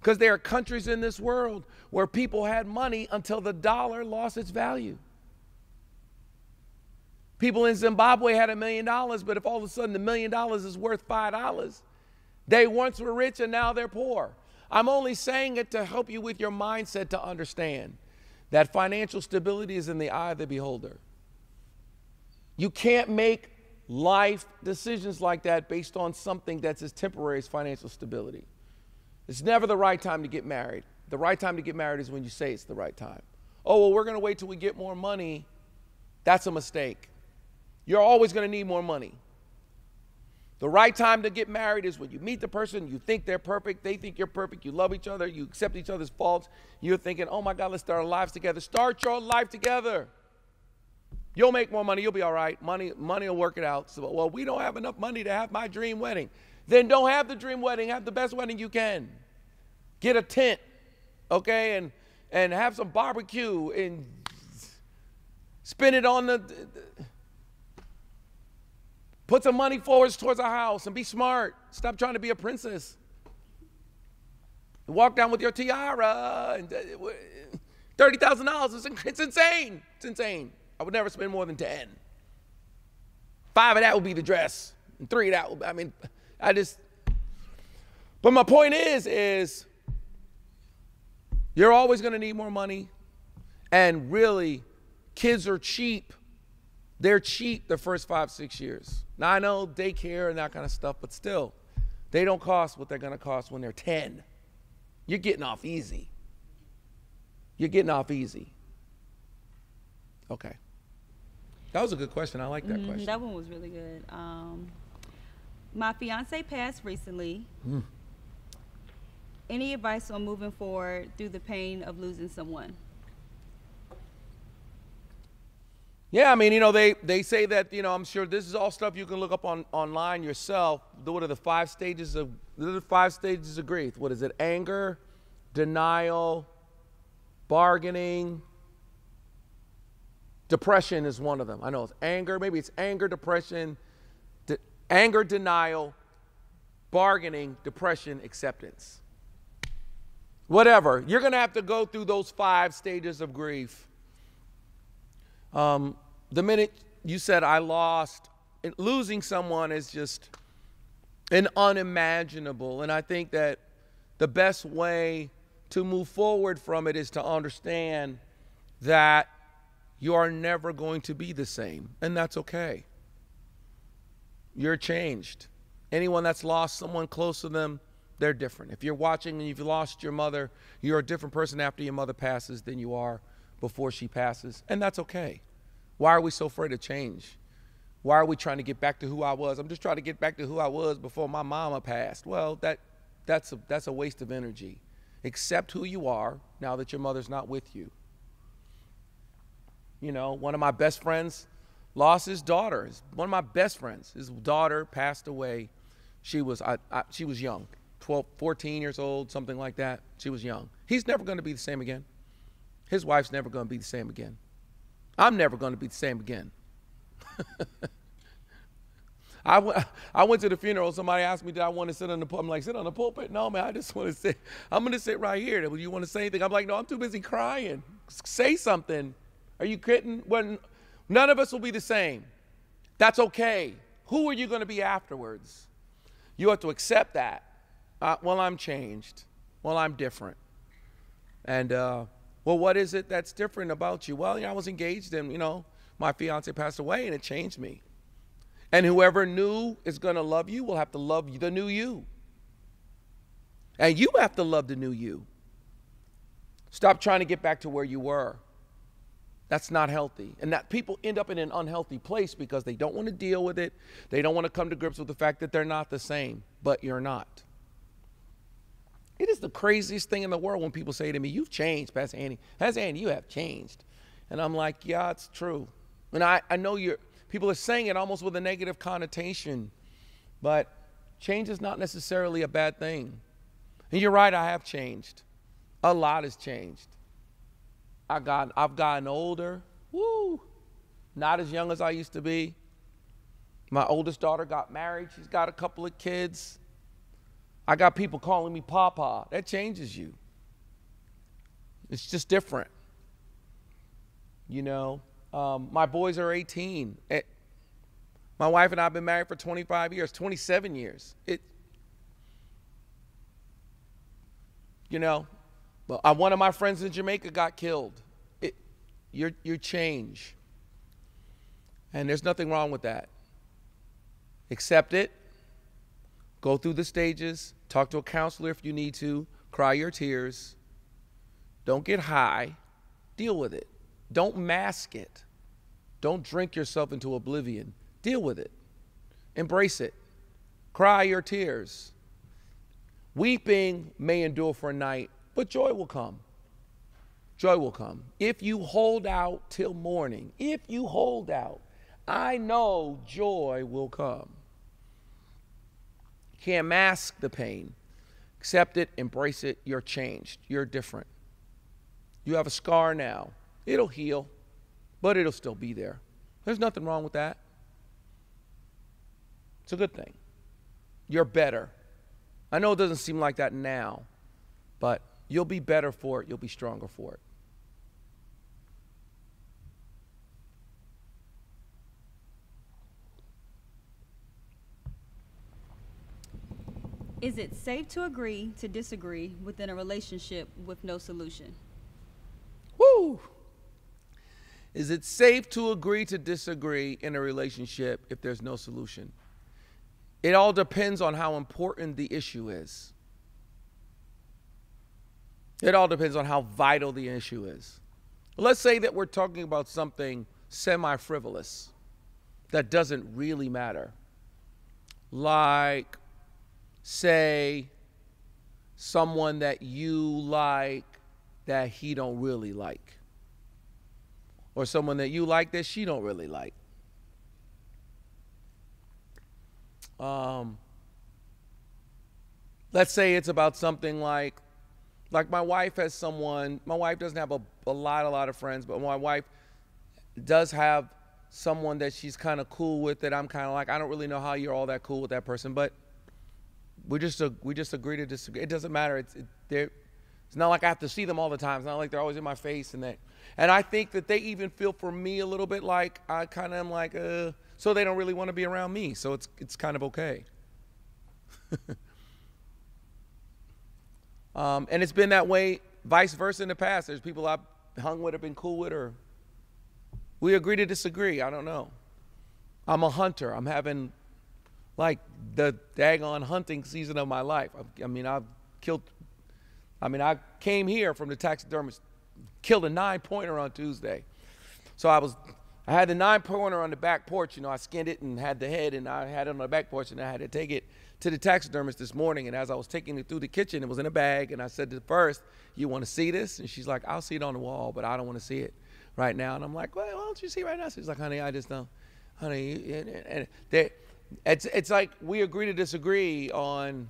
Because there are countries in this world where people had money until the dollar lost its value. People in Zimbabwe had $1 million, but if all of a sudden the $1 million is worth $5, they once were rich and now they're poor. I'm only saying it to help you with your mindset to understand that financial stability is in the eye of the beholder. You can't make life decisions like that based on something that's as temporary as financial stability. It's never the right time to get married. The right time to get married is when you say it's the right time. Oh, well, we're going to wait till we get more money. That's a mistake. You're always going to need more money. The right time to get married is when you meet the person, you think they're perfect, they think you're perfect, you love each other, you accept each other's faults. You're thinking, oh my God, let's start our lives together. Start your life together. You'll make more money, you'll be all right. Money will work it out. So, well, we don't have enough money to have my dream wedding. Then don't have the dream wedding, have the best wedding you can. Get a tent, okay, and have some barbecue and spend it on put some money forward towards a house and be smart. Stop trying to be a princess. Walk down with your tiara and $30,000. It's insane. It's insane. I would never spend more than 10. 5 of that would be the dress. And 3 of that would, but my point is you're always going to need more money. And really, kids are cheap. They're cheap the first 5-6 years. Now, I know daycare and that kind of stuff, but still, they don't cost what they're going to cost when they're 10. You're getting off easy. You're getting off easy. Okay. That was a good question. I like that question. That one was really good. My fiancé passed recently. Any advice on moving forward through the pain of losing someone? Yeah, they say that, I'm sure this is all stuff you can look up online yourself. What are the 5 stages of grief? What is it? Anger, denial, bargaining, depression is one of them. I know it's anger. Maybe it's anger, depression, anger, denial, bargaining, depression, acceptance. Whatever. You're going to have to go through those 5 stages of grief. The minute you said I lost, losing someone is just an unimaginable. And I think that the best way to move forward from it is to understand that you are never going to be the same. And that's okay. You're changed. Anyone that's lost someone close to them, they're different. If you're watching and you've lost your mother, you're a different person after your mother passes than you are before she passes. And that's okay. Why are we so afraid of change? Why are we trying to get back to who I was? I'm just trying to get back to who I was before my mama passed. Well, that's a waste of energy. Accept who you are now that your mother's not with you. One of my best friends lost his daughter. One of my best friends, his daughter passed away. She was young, 12, 14 years old, something like that. She was young. He's never going to be the same again. His wife's never going to be the same again. I'm never going to be the same again. I went to the funeral. Somebody asked me, did I want to sit on the pulpit? I'm like, sit on the pulpit? No, man, I just want to sit. I'm going to sit right here. Do you want to say anything? I'm like, no, I'm too busy crying. Say something. Are you kidding? None of us will be the same. That's okay. Who are you going to be afterwards? You have to accept that. Well, I'm changed. Well, I'm different. And, well, what is it that's different about you? Well, I was engaged and, my fiance passed away and it changed me. And whoever new is going to love you will have to love the new you. And you have to love the new you. Stop trying to get back to where you were. That's not healthy. And that people end up in an unhealthy place because they don't want to deal with it. They don't want to come to grips with the fact that they're not the same, but you're not. It is the craziest thing in the world when people say to me, you've changed, Pastor Andy. Pastor Andy, you have changed. And I'm like, yeah, it's true. And I know people are saying it almost with a negative connotation, but change is not necessarily a bad thing. And you're right, I have changed. A lot has changed. I've gotten older. not as young as I used to be. My oldest daughter got married. She's got a couple of kids. I got people calling me Papa. That changes you. It's just different. You know, my boys are 18. My wife and I have been married for 25 years, 27 years. One of my friends in Jamaica got killed. You change. And there's nothing wrong with that. Accept it. Go through the stages. Talk to a counselor if you need to. Cry your tears. Don't get high. Deal with it. Don't mask it. Don't drink yourself into oblivion. Deal with it. Embrace it. Cry your tears. Weeping may endure for a night, but joy will come. Joy will come. If you hold out till morning, if you hold out, I know joy will come. Can't mask the pain. Accept it, embrace it. You're changed. You're different. You have a scar now. It'll heal, but it'll still be there. There's nothing wrong with that. It's a good thing. You're better. I know it doesn't seem like that now, but you'll be better for it. You'll be stronger for it. Is it safe to agree to disagree within a relationship with no solution? Woo! Is it safe to agree to disagree in a relationship if there's no solution? It all depends on how important the issue is. It all depends on how vital the issue is. Let's say that we're talking about something semi-frivolous that doesn't really matter. Like, say, someone that you like that he don't really like. Or someone that you like that she don't really like. Let's say it's about something like my wife has someone, my wife doesn't have a lot of friends, but my wife does have someone that she's kind of cool with that I'm kind of like, I don't really know how you're all that cool with that person, but we just agree to disagree. It doesn't matter. It's not like I have to see them all the time. It's not like they're always in my face and that. And I think that they even feel for me a little bit like I kind of am like, so they don't really want to be around me. So it's kind of okay. And it's been that way, vice versa in the past. There's people I've hung with, have been cool with, or we agree to disagree. I don't know. I'm a hunter. I'm having like the daggone hunting season of my life. I came here from the taxidermist, killed a 9-pointer on Tuesday. So I had the 9-pointer on the back porch. I skinned it and had the head, and I had it on the back porch, and I had to take it to the taxidermist this morning. And as I was taking it through the kitchen, it was in a bag, and I said to the first, "You want to see this?" And she's like, "I'll see it on the wall, but I don't want to see it right now." And I'm like, "Well, why don't you see it right now?" She's like, "Honey, I just don't." Honey, and it's like we agree to disagree on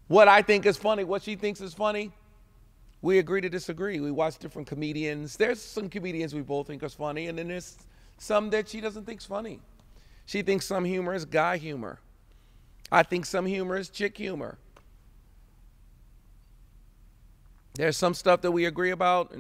what I think is funny, what she thinks is funny. We agree to disagree. We watch different comedians. There's some comedians we both think is funny, and then there's some that she doesn't think is funny. She thinks some humor is guy humor. I think some humor is chick humor. There's some stuff that we agree about,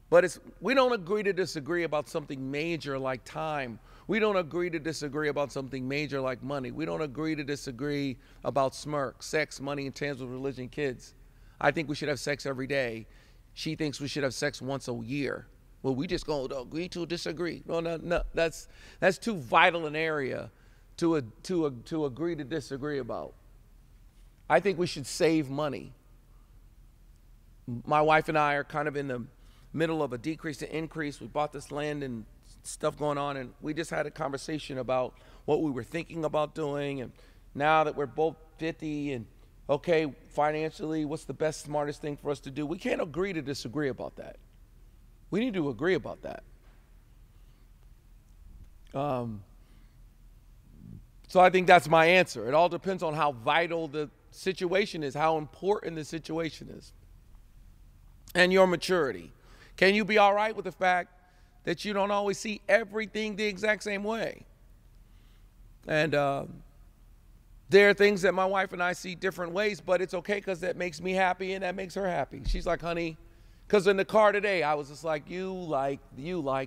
but we don't agree to disagree about something major like time. We don't agree to disagree about something major like money. We don't agree to disagree about sex, money, intangible, religion, kids. I think we should have sex every day. She thinks we should have sex once a year. Well, we just going to agree to disagree. No. That's too vital an area to agree to disagree about. I think we should save money. My wife and I are kind of in the middle of a decrease to increase. We bought this land and stuff going on, and we just had a conversation about what we were thinking about doing. And now that we're both 50 and okay, financially, what's the best, smartest thing for us to do? We can't agree to disagree about that. We need to agree about that. So I think that's my answer. It all depends on how vital the situation is, how important the situation is, and your maturity. Can you be all right with the fact that you don't always see everything the exact same way. And there are things that my wife and I see different ways, but it's okay because that makes me happy and that makes her happy. She's like, honey, because in the car today, I was just like, you like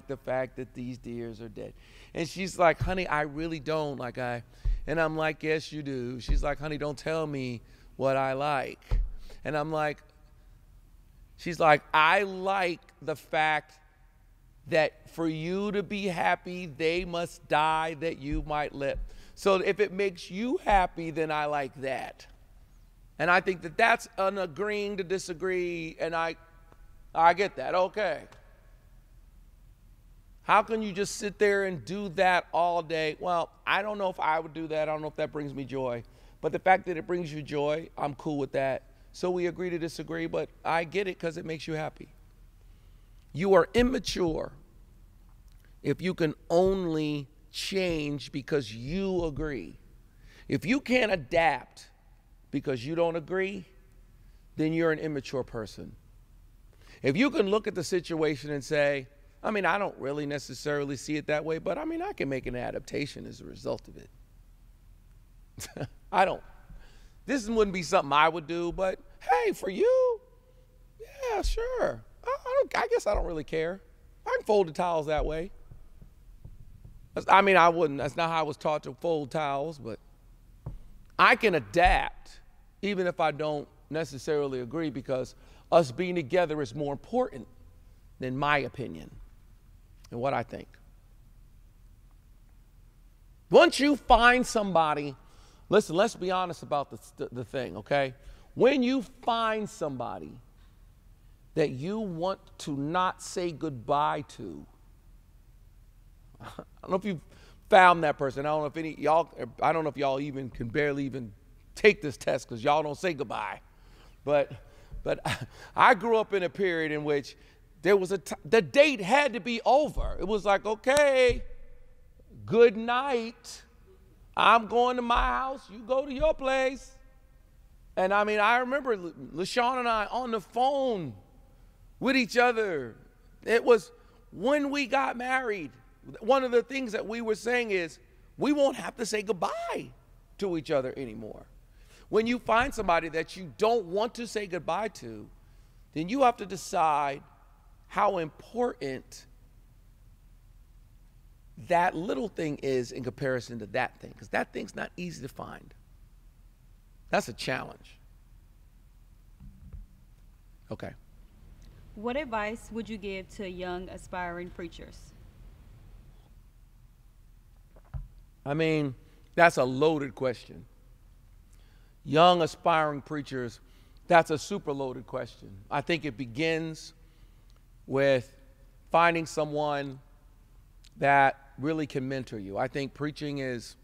the fact that these deers are dead. And she's like, honey, I really don't. And I'm like, yes, you do. She's like, honey, don't tell me what I like. And I'm like, she's like, I like the fact that for you to be happy, they must die that you might live. So if it makes you happy, then I like that. And I think that that's an agreeing to disagree, and I get that. Okay. How can you just sit there and do that all day? Well, I don't know if I would do that. I don't know if that brings me joy. But the fact that it brings you joy, I'm cool with that. So we agree to disagree, but I get it because it makes you happy. You are immature if you can only change because you agree. If you can't adapt because you don't agree, then you're an immature person. If you can look at the situation and say, I don't really necessarily see it that way, but I can make an adaptation as a result of it. This wouldn't be something I would do, but hey, for you, yeah, sure. I guess I don't really care. I can fold the towels that way. I wouldn't. That's not how I was taught to fold towels, but I can adapt even if I don't necessarily agree, because us being together is more important than my opinion and what I think. Once you find somebody, listen, let's be honest about the thing, okay? When you find somebody that you want to not say goodbye to, I don't know if you've found that person. I don't know if y'all even can barely even take this test because y'all don't say goodbye. But I grew up in a period in which there was the date had to be over. It was like, okay, good night. I'm going to my house. You go to your place. And I remember LaShawn and I on the phone with each other. It was when we got married. One of the things that we were saying is we won't have to say goodbye to each other anymore. When you find somebody that you don't want to say goodbye to, then you have to decide how important that little thing is in comparison to that thing, because that thing's not easy to find. That's a challenge. Okay. What advice would you give to young aspiring preachers? That's a loaded question. Young aspiring preachers, that's a super loaded question. I think it begins with finding someone that really can mentor you. I think preaching is,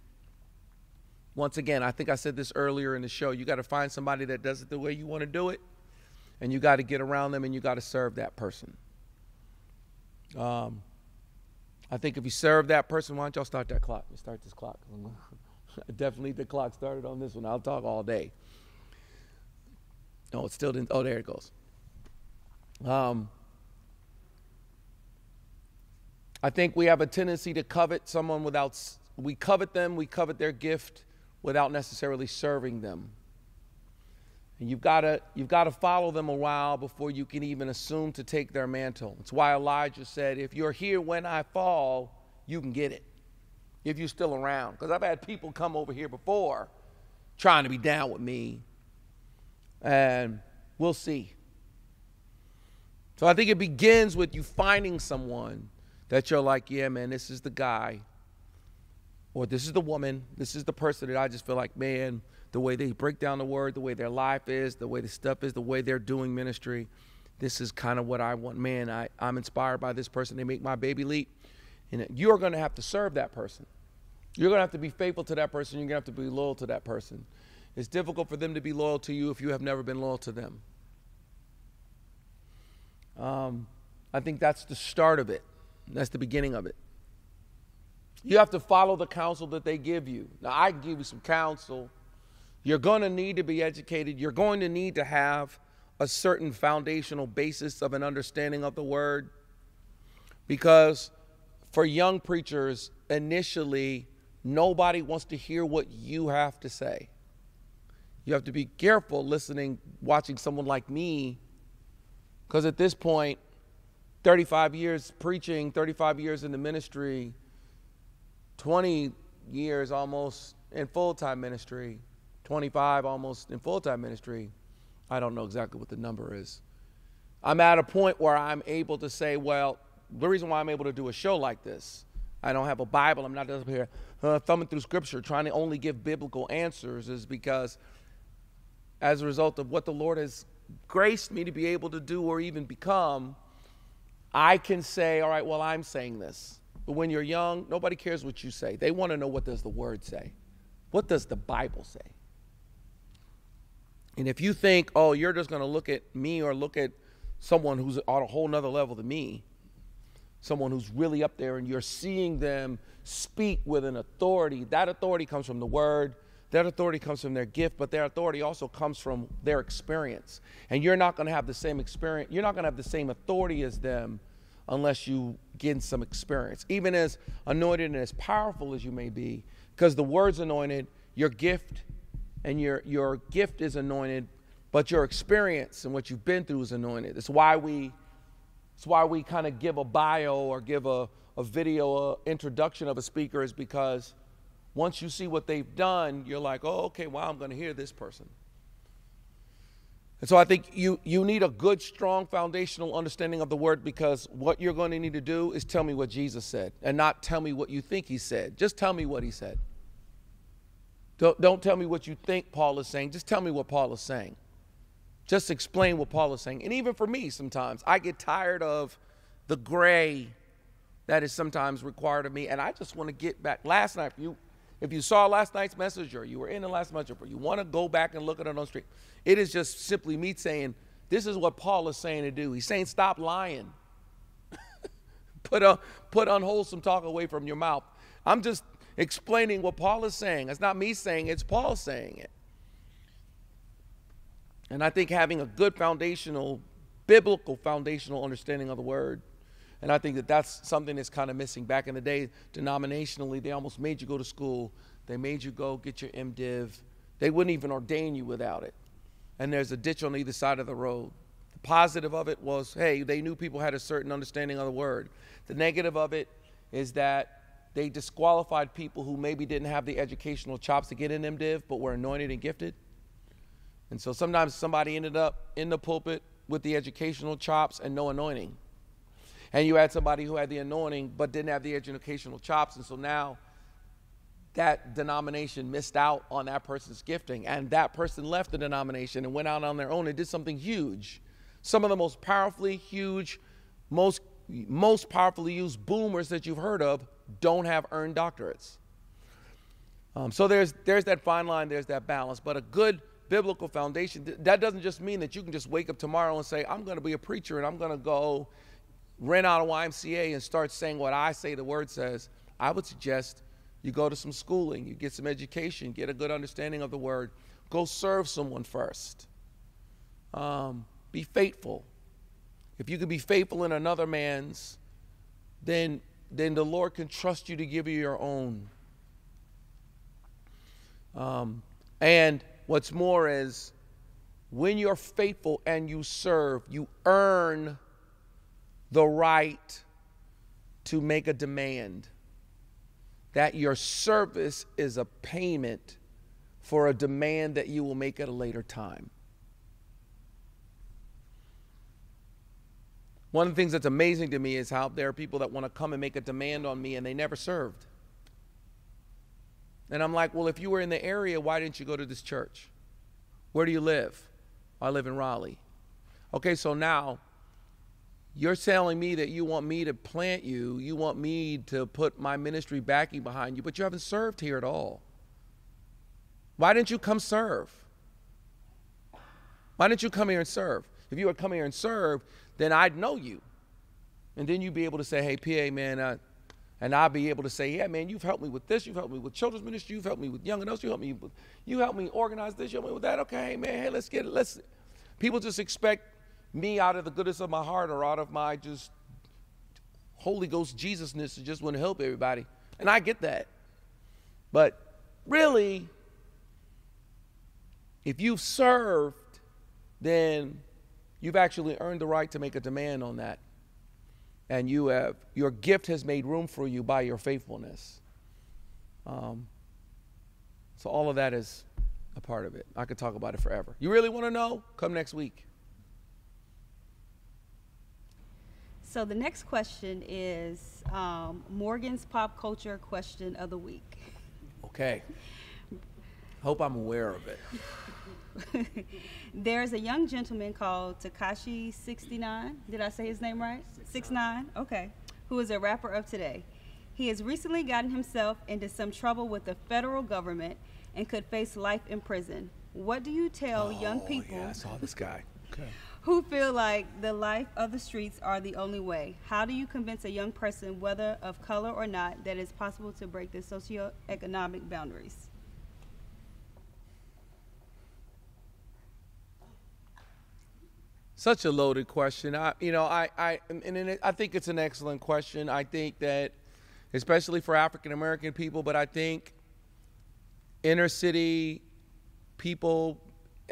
once again, I think I said this earlier in the show, you got to find somebody that does it the way you want to do it, and you got to get around them and you got to serve that person. I think if you serve that person, why don't y'all start that clock? Let's start this clock. Definitely the clock started on this one. I'll talk all day. No, it still didn't. Oh, there it goes. I think we have a tendency to covet someone we covet their gift without necessarily serving them. And you've got to follow them a while before you can even assume to take their mantle. It's why Elijah said, if you're here when I fall, you can get it. If you're still around. Because I've had people come over here before trying to be down with me. And we'll see. So I think it begins with you finding someone that you're like, yeah, man, this is the guy. Or this is the woman. This is the person that I just feel like, man, the way they break down the word, the way their life is, the way the stuff is, the way they're doing ministry. This is kind of what I want. Man, I'm inspired by this person. They make my baby leap. And you're going to have to serve that person. You're going to have to be faithful to that person. You're going to have to be loyal to that person. It's difficult for them to be loyal to you if you have never been loyal to them. I think that's the start of it. That's the beginning of it. You have to follow the counsel that they give you. Now, I can give you some counsel. You're going to need to be educated. You're going to need to have a certain foundational basis of an understanding of the word. Because for young preachers, initially, nobody wants to hear what you have to say. You have to be careful watching someone like me, because at this point, 35 years preaching, 35 years in the ministry, 20 years almost in full-time ministry, 25 almost in full-time ministry. I don't know exactly what the number is. I'm at a point where I'm able to say, well, the reason why I'm able to do a show like this, I don't have a Bible, I'm not up here thumbing through scripture trying to only give biblical answers, is because as a result of what the Lord has graced me to be able to do or even become, I can say, all right, well, I'm saying this. But when you're young, nobody cares what you say. They want to know, what does the Word say? What does the Bible say? And if you think, oh, you're just going to look at me or look at someone who's on a whole nother level than me, someone who's really up there, and you're seeing them speak with an authority, that authority comes from the Word, that authority comes from their gift, but their authority also comes from their experience. And you're not going to have the same experience, you're not going to have the same authority as them unless you gain some experience. Even as anointed and as powerful as you may be, because the Word's anointed, your gift and your gift is anointed, but your experience and what you've been through is anointed. It's why we kind of give a bio or give a video introduction of a speaker, is because once you see what they've done, you're like, oh, okay, well, I'm going to hear this person. And so I think you need a good, strong, foundational understanding of the Word, because what you're going to need to do is tell me what Jesus said and not tell me what you think he said. Just tell me what he said. Don't tell me what you think Paul is saying. Just tell me what Paul is saying. Just explain what Paul is saying. And even for me, sometimes I get tired of the gray that is sometimes required of me, and I just want to get back. Last night, if you saw last night's message, or you were in the last message, or you want to go back and look at it on the street, it is just simply me saying, this is what Paul is saying to do. He's saying, stop lying. Put unwholesome talk away from your mouth. I'm just explaining what Paul is saying. It's not me saying it, it's Paul saying it. And I think having a good biblical foundational understanding of the Word, and I think that's something that's kind of missing. Back in the day, denominationally, they almost made you go to school. They made you go get your MDiv. They wouldn't even ordain you without it. And there's a ditch on either side of the road. The positive of it was, hey, they knew people had a certain understanding of the Word. The negative of it is that they disqualified people who maybe didn't have the educational chops to get an MDiv, but were anointed and gifted. And so sometimes somebody ended up in the pulpit with the educational chops and no anointing. And you had somebody who had the anointing but didn't have the educational chops. And so now that denomination missed out on that person's gifting. And that person left the denomination and went out on their own and did something huge. Some of the most powerfully huge, most powerfully used boomers that you've heard of don't have earned doctorates. So there's that fine line, there's that balance. But a good biblical foundation, that doesn't just mean that you can just wake up tomorrow and say, I'm going to be a preacher and I'm going to go rent out a YMCA and start saying what I say the Word says. I would suggest you go to some schooling, you get some education, get a good understanding of the Word, go serve someone first. Be faithful. If you can be faithful in another man's, then the Lord can trust you to give you your own. And what's more is, when you're faithful and you serve, you earn the right to make a demand that your service is a payment for a demand that you will make at a later time. One of the things that's amazing to me is how there are people that want to come and make a demand on me and they never served. And I'm like, well, if you were in the area, why didn't you go to this church? Where do you live? I live in Raleigh. Okay, so now you're telling me that you want me to plant you, you want me to put my ministry backing behind you, but you haven't served here at all. Why didn't you come serve? Why didn't you come here and serve? If you would come here and serve, then I'd know you. And then you'd be able to say, hey, PA, man, and I'll be able to say, yeah, man, you've helped me with this, you've helped me with children's ministry, you've helped me with young adults, you helped me organize this, you helped me with that. Okay, man, hey, let's get it. People just expect me out of the goodness of my heart or out of my just Holy Ghost Jesusness to just want to help everybody. And I get that. But really, if you've served, then you've actually earned the right to make a demand on that. And your gift has made room for you by your faithfulness. So all of that is a part of it. I could talk about it forever. You really want to know? Come next week. So the next question is Morgan's pop culture question of the week. Okay. Hope I'm aware of it. There's a young gentleman called Tekashi 69. Did I say his name right? 69. Okay. Who is a rapper of today. He has recently gotten himself into some trouble with the federal government and could face life in prison. What do you tell young people Yeah, I saw this guy. Okay. who feel like the life of the streets are the only way? How do you convince a young person, whether of color or not, that it's possible to break the socioeconomic boundaries? Such a loaded question. I think it's an excellent question. I think that, especially for African American people, but I think inner city people,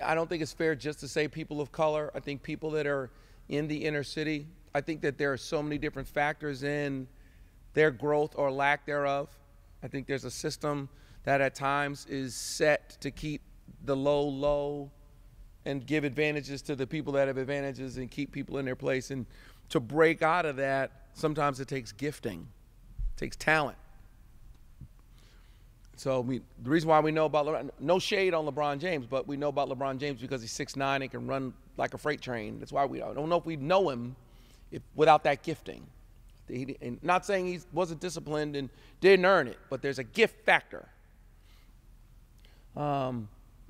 I don't think it's fair just to say people of color. I think people that are in the inner city, I think that there are so many different factors in their growth or lack thereof. I think there's a system that at times is set to keep the low and give advantages to the people that have advantages and keep people in their place. And to break out of that, sometimes it takes gifting, it takes talent. So the reason why we know about no shade on LeBron James, but we know about LeBron James because he's 6'9" and can run like a freight train. That's why we don't know if we know him without that gifting. And not saying he wasn't disciplined and didn't earn it, but there's a gift factor.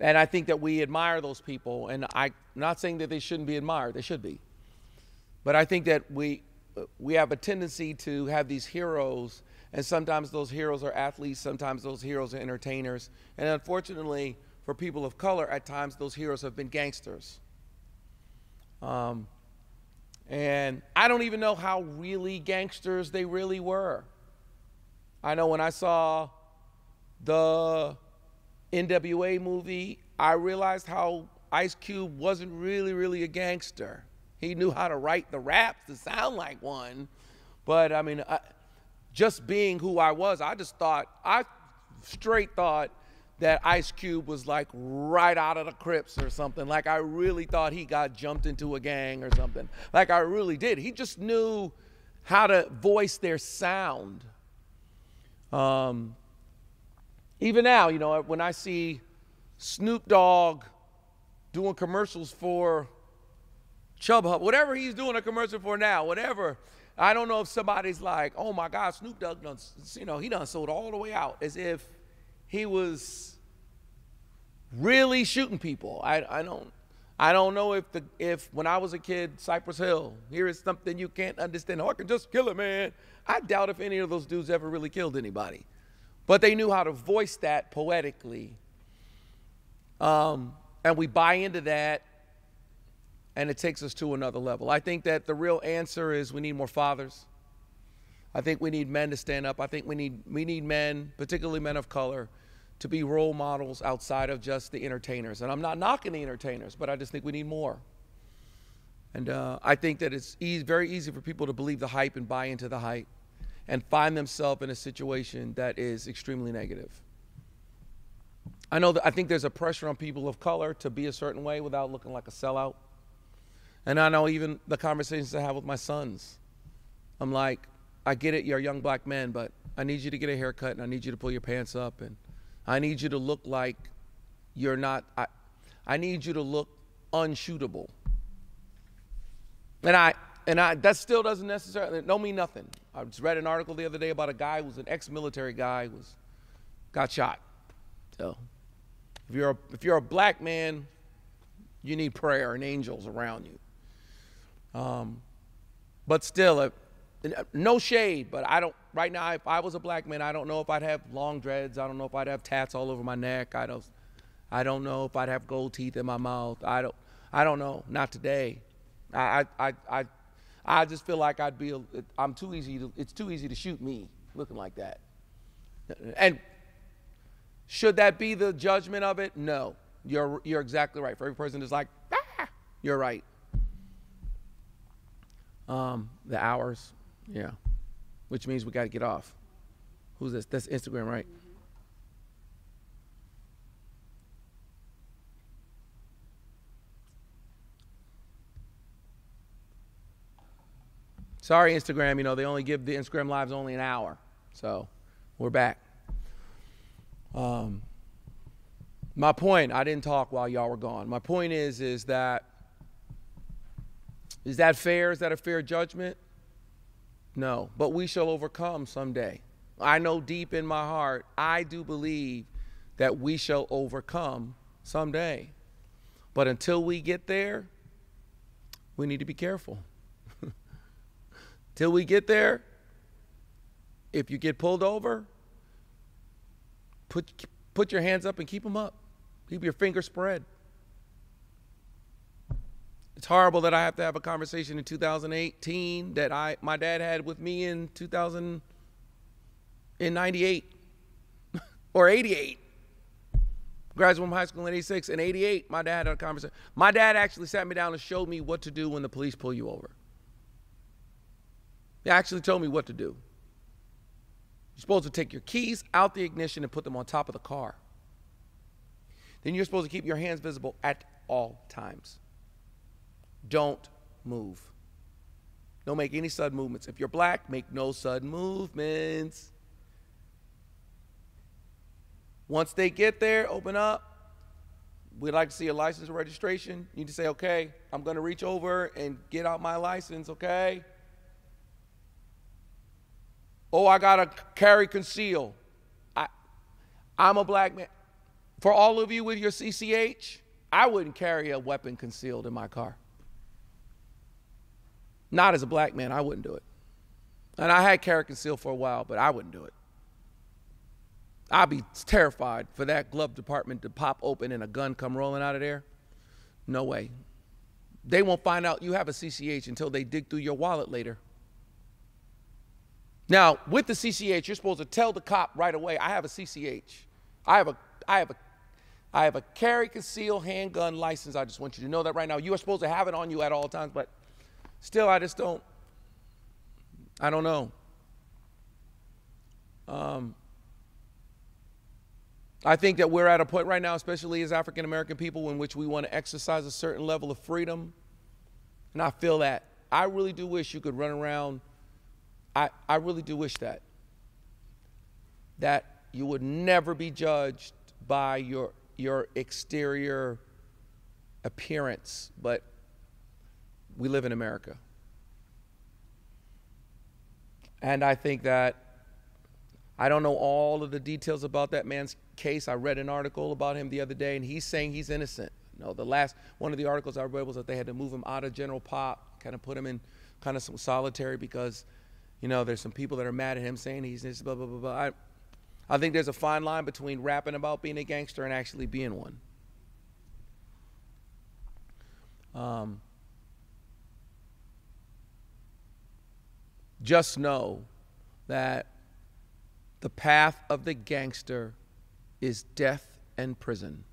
And I think that we admire those people, and I'm not saying that they shouldn't be admired. They should be. But I think that we have a tendency to have these heroes, and sometimes those heroes are athletes, sometimes those heroes are entertainers. And unfortunately, for people of color, at times those heroes have been gangsters. And I don't even know how really gangsters they really were. I know when I saw the NWA movie, I realized how Ice Cube wasn't really a gangster. He knew how to write the raps to sound like one. But I mean, just being who I was, I straight thought that Ice Cube was like right out of the Crips or something. Like I really thought he got jumped into a gang or something. Like I really did. He just knew how to voice their sound. Even now, when I see Snoop Dogg doing commercials for Chubb Hub, whatever he's doing a commercial for now, whatever, I don't know if somebody's like, oh my God, Snoop Dogg done, he done sold all the way out, as if he was really shooting people. I don't know if when I was a kid, Cypress Hill, here is something you can't understand. Oh, I can just kill a man. I doubt if any of those dudes ever really killed anybody. But they knew how to voice that poetically. And we buy into that, and it takes us to another level. I think that the real answer is we need more fathers. I think we need men to stand up. I think we need men, particularly men of color, to be role models outside of just the entertainers. And I'm not knocking the entertainers, but I just think we need more. And I think that it's very easy for people to believe the hype and buy into the hype and find themselves in a situation that is extremely negative. I think there's a pressure on people of color to be a certain way without looking like a sellout. And I know even the conversations I have with my sons, I'm like, I get it, you're a young black man, but I need you to get a haircut and I need you to pull your pants up and I need you to look like you're not, I need you to look unshootable. And that still doesn't necessarily, don't mean nothing. I just read an article the other day about a guy who was an ex-military guy who got shot. So if you're a black man, you need prayer and angels around you. But still, no shade, but right now, if I was a black man, I don't know if I'd have long dreads. I don't know if I'd have tats all over my neck. I don't know if I'd have gold teeth in my mouth. I don't know. Not today. I just feel like it's too easy to shoot me looking like that. And should that be the judgment of it? No. You're exactly right. For every person that's like, you're right. The hours, yeah. Which means we got to get off. Who's this? That's Instagram, right? Sorry, Instagram, they only give the Instagram Lives only an hour. So we're back. My point, I didn't talk while y'all were gone. My point is that fair? Is that a fair judgment? No, but we shall overcome someday. I know deep in my heart, I do believe that we shall overcome someday. But until we get there, we need to be careful. Till we get there, if you get pulled over, put your hands up and keep them up. Keep your fingers spread. It's horrible that I have to have a conversation in 2018 that my dad had with me in 98 or 88. Graduated from high school in 86 and 88. My dad had a conversation. My dad actually sat me down and showed me what to do when the police pull you over. He actually told me what to do. You're supposed to take your keys out the ignition and put them on top of the car. Then you're supposed to keep your hands visible at all times. Don't move. Don't make any sudden movements. If you're black, make no sudden movements. Once they get there, open up. We'd like to see a license or registration. You need to say, okay, I'm going to reach over and get out my license, okay? Oh, I got to carry conceal. I'm a black man. For all of you with your CCH, I wouldn't carry a weapon concealed in my car. Not as a black man, I wouldn't do it. And I had carry concealed for a while, but I wouldn't do it. I'd be terrified for that glove department to pop open and a gun come rolling out of there. No way. They won't find out you have a CCH until they dig through your wallet later. Now, with the CCH, you're supposed to tell the cop right away, I have a CCH. I have a carry concealed handgun license. I just want you to know that right now. You are supposed to have it on you at all times, but still, I don't know. I think that we're at a point right now, especially as African American people, in which we want to exercise a certain level of freedom. And I feel that. I really do wish you could run around. I really do wish that you would never be judged by your exterior appearance, but we live in America. And I think that I don't know all of the details about that man's case. I read an article about him the other day, and he's saying he's innocent. No, one of the articles I read was that they had to move him out of general pop, kind of put him in kind of some solitary because, there's some people that are mad at him saying he's this, blah, blah, blah, blah. I think there's a fine line between rapping about being a gangster and actually being one. Just know that the path of the gangster is death and prison.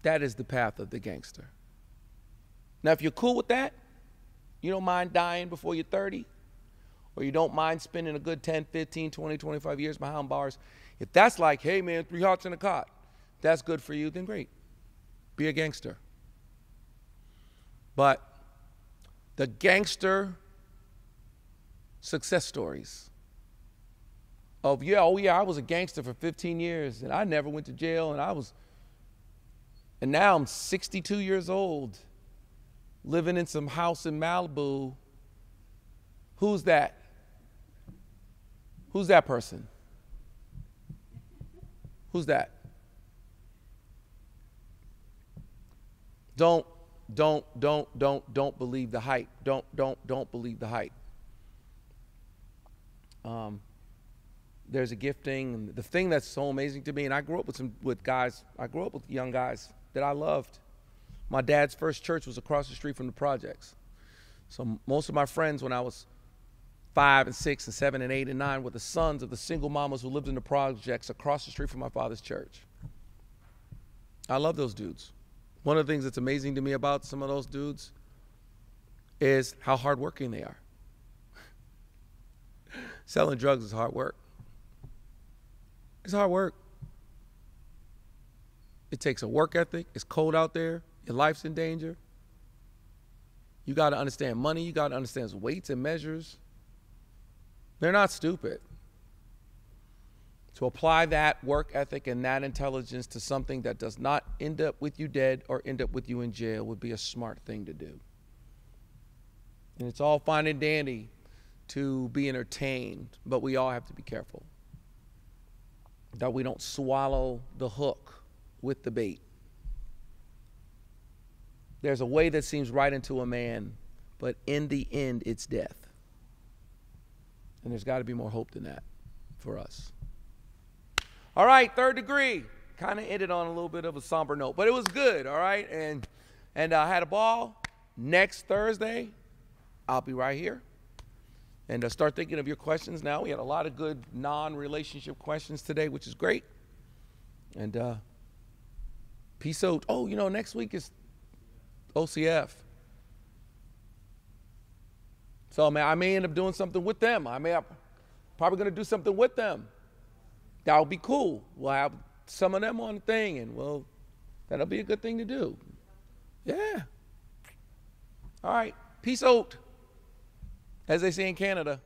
That is the path of the gangster. Now, if you're cool with that, you don't mind dying before you're 30, or you don't mind spending a good 10, 15, 20, 25 years behind bars, if that's like, hey, man, 3 hearts in a cot, that's good for you, then great. Be a gangster. But the gangster success stories of, I was a gangster for 15 years, and I never went to jail, and now I'm 62 years old, living in some house in Malibu. Who's that? Who's that person? Who's that? Don't believe the hype. Don't believe the hype. There's a gifting, and the thing that's so amazing to me, and I grew up with young guys that I loved. My dad's first church was across the street from the projects. So most of my friends when I was 5 and 6 and 7 and 8 and 9 were the sons of the single mamas who lived in the projects across the street from my father's church. I love those dudes. One of the things that's amazing to me about some of those dudes is how hardworking they are. Selling drugs is hard work. It's hard work. It takes a work ethic. It's cold out there. Your life's in danger. You got to understand money. You got to understand weights and measures. They're not stupid. To apply that work ethic and that intelligence to something that does not end up with you dead or end up with you in jail would be a smart thing to do. And it's all fine and dandy to be entertained, but we all have to be careful that we don't swallow the hook with the bait. There's a way that seems right unto a man, but in the end, it's death. And there's got to be more hope than that for us. All right, third degree. Kind of ended on a little bit of a somber note, but it was good, all right? And I had a ball. Next Thursday, I'll be right here. And start thinking of your questions now. We had a lot of good non-relationship questions today, which is great. And peace out. Oh, next week is OCF. So I may end up doing something with them. Probably going to do something with them. That would be cool. We'll have some of them on the thing, and that'll be a good thing to do. Yeah. All right. Peace out, as they say in Canada.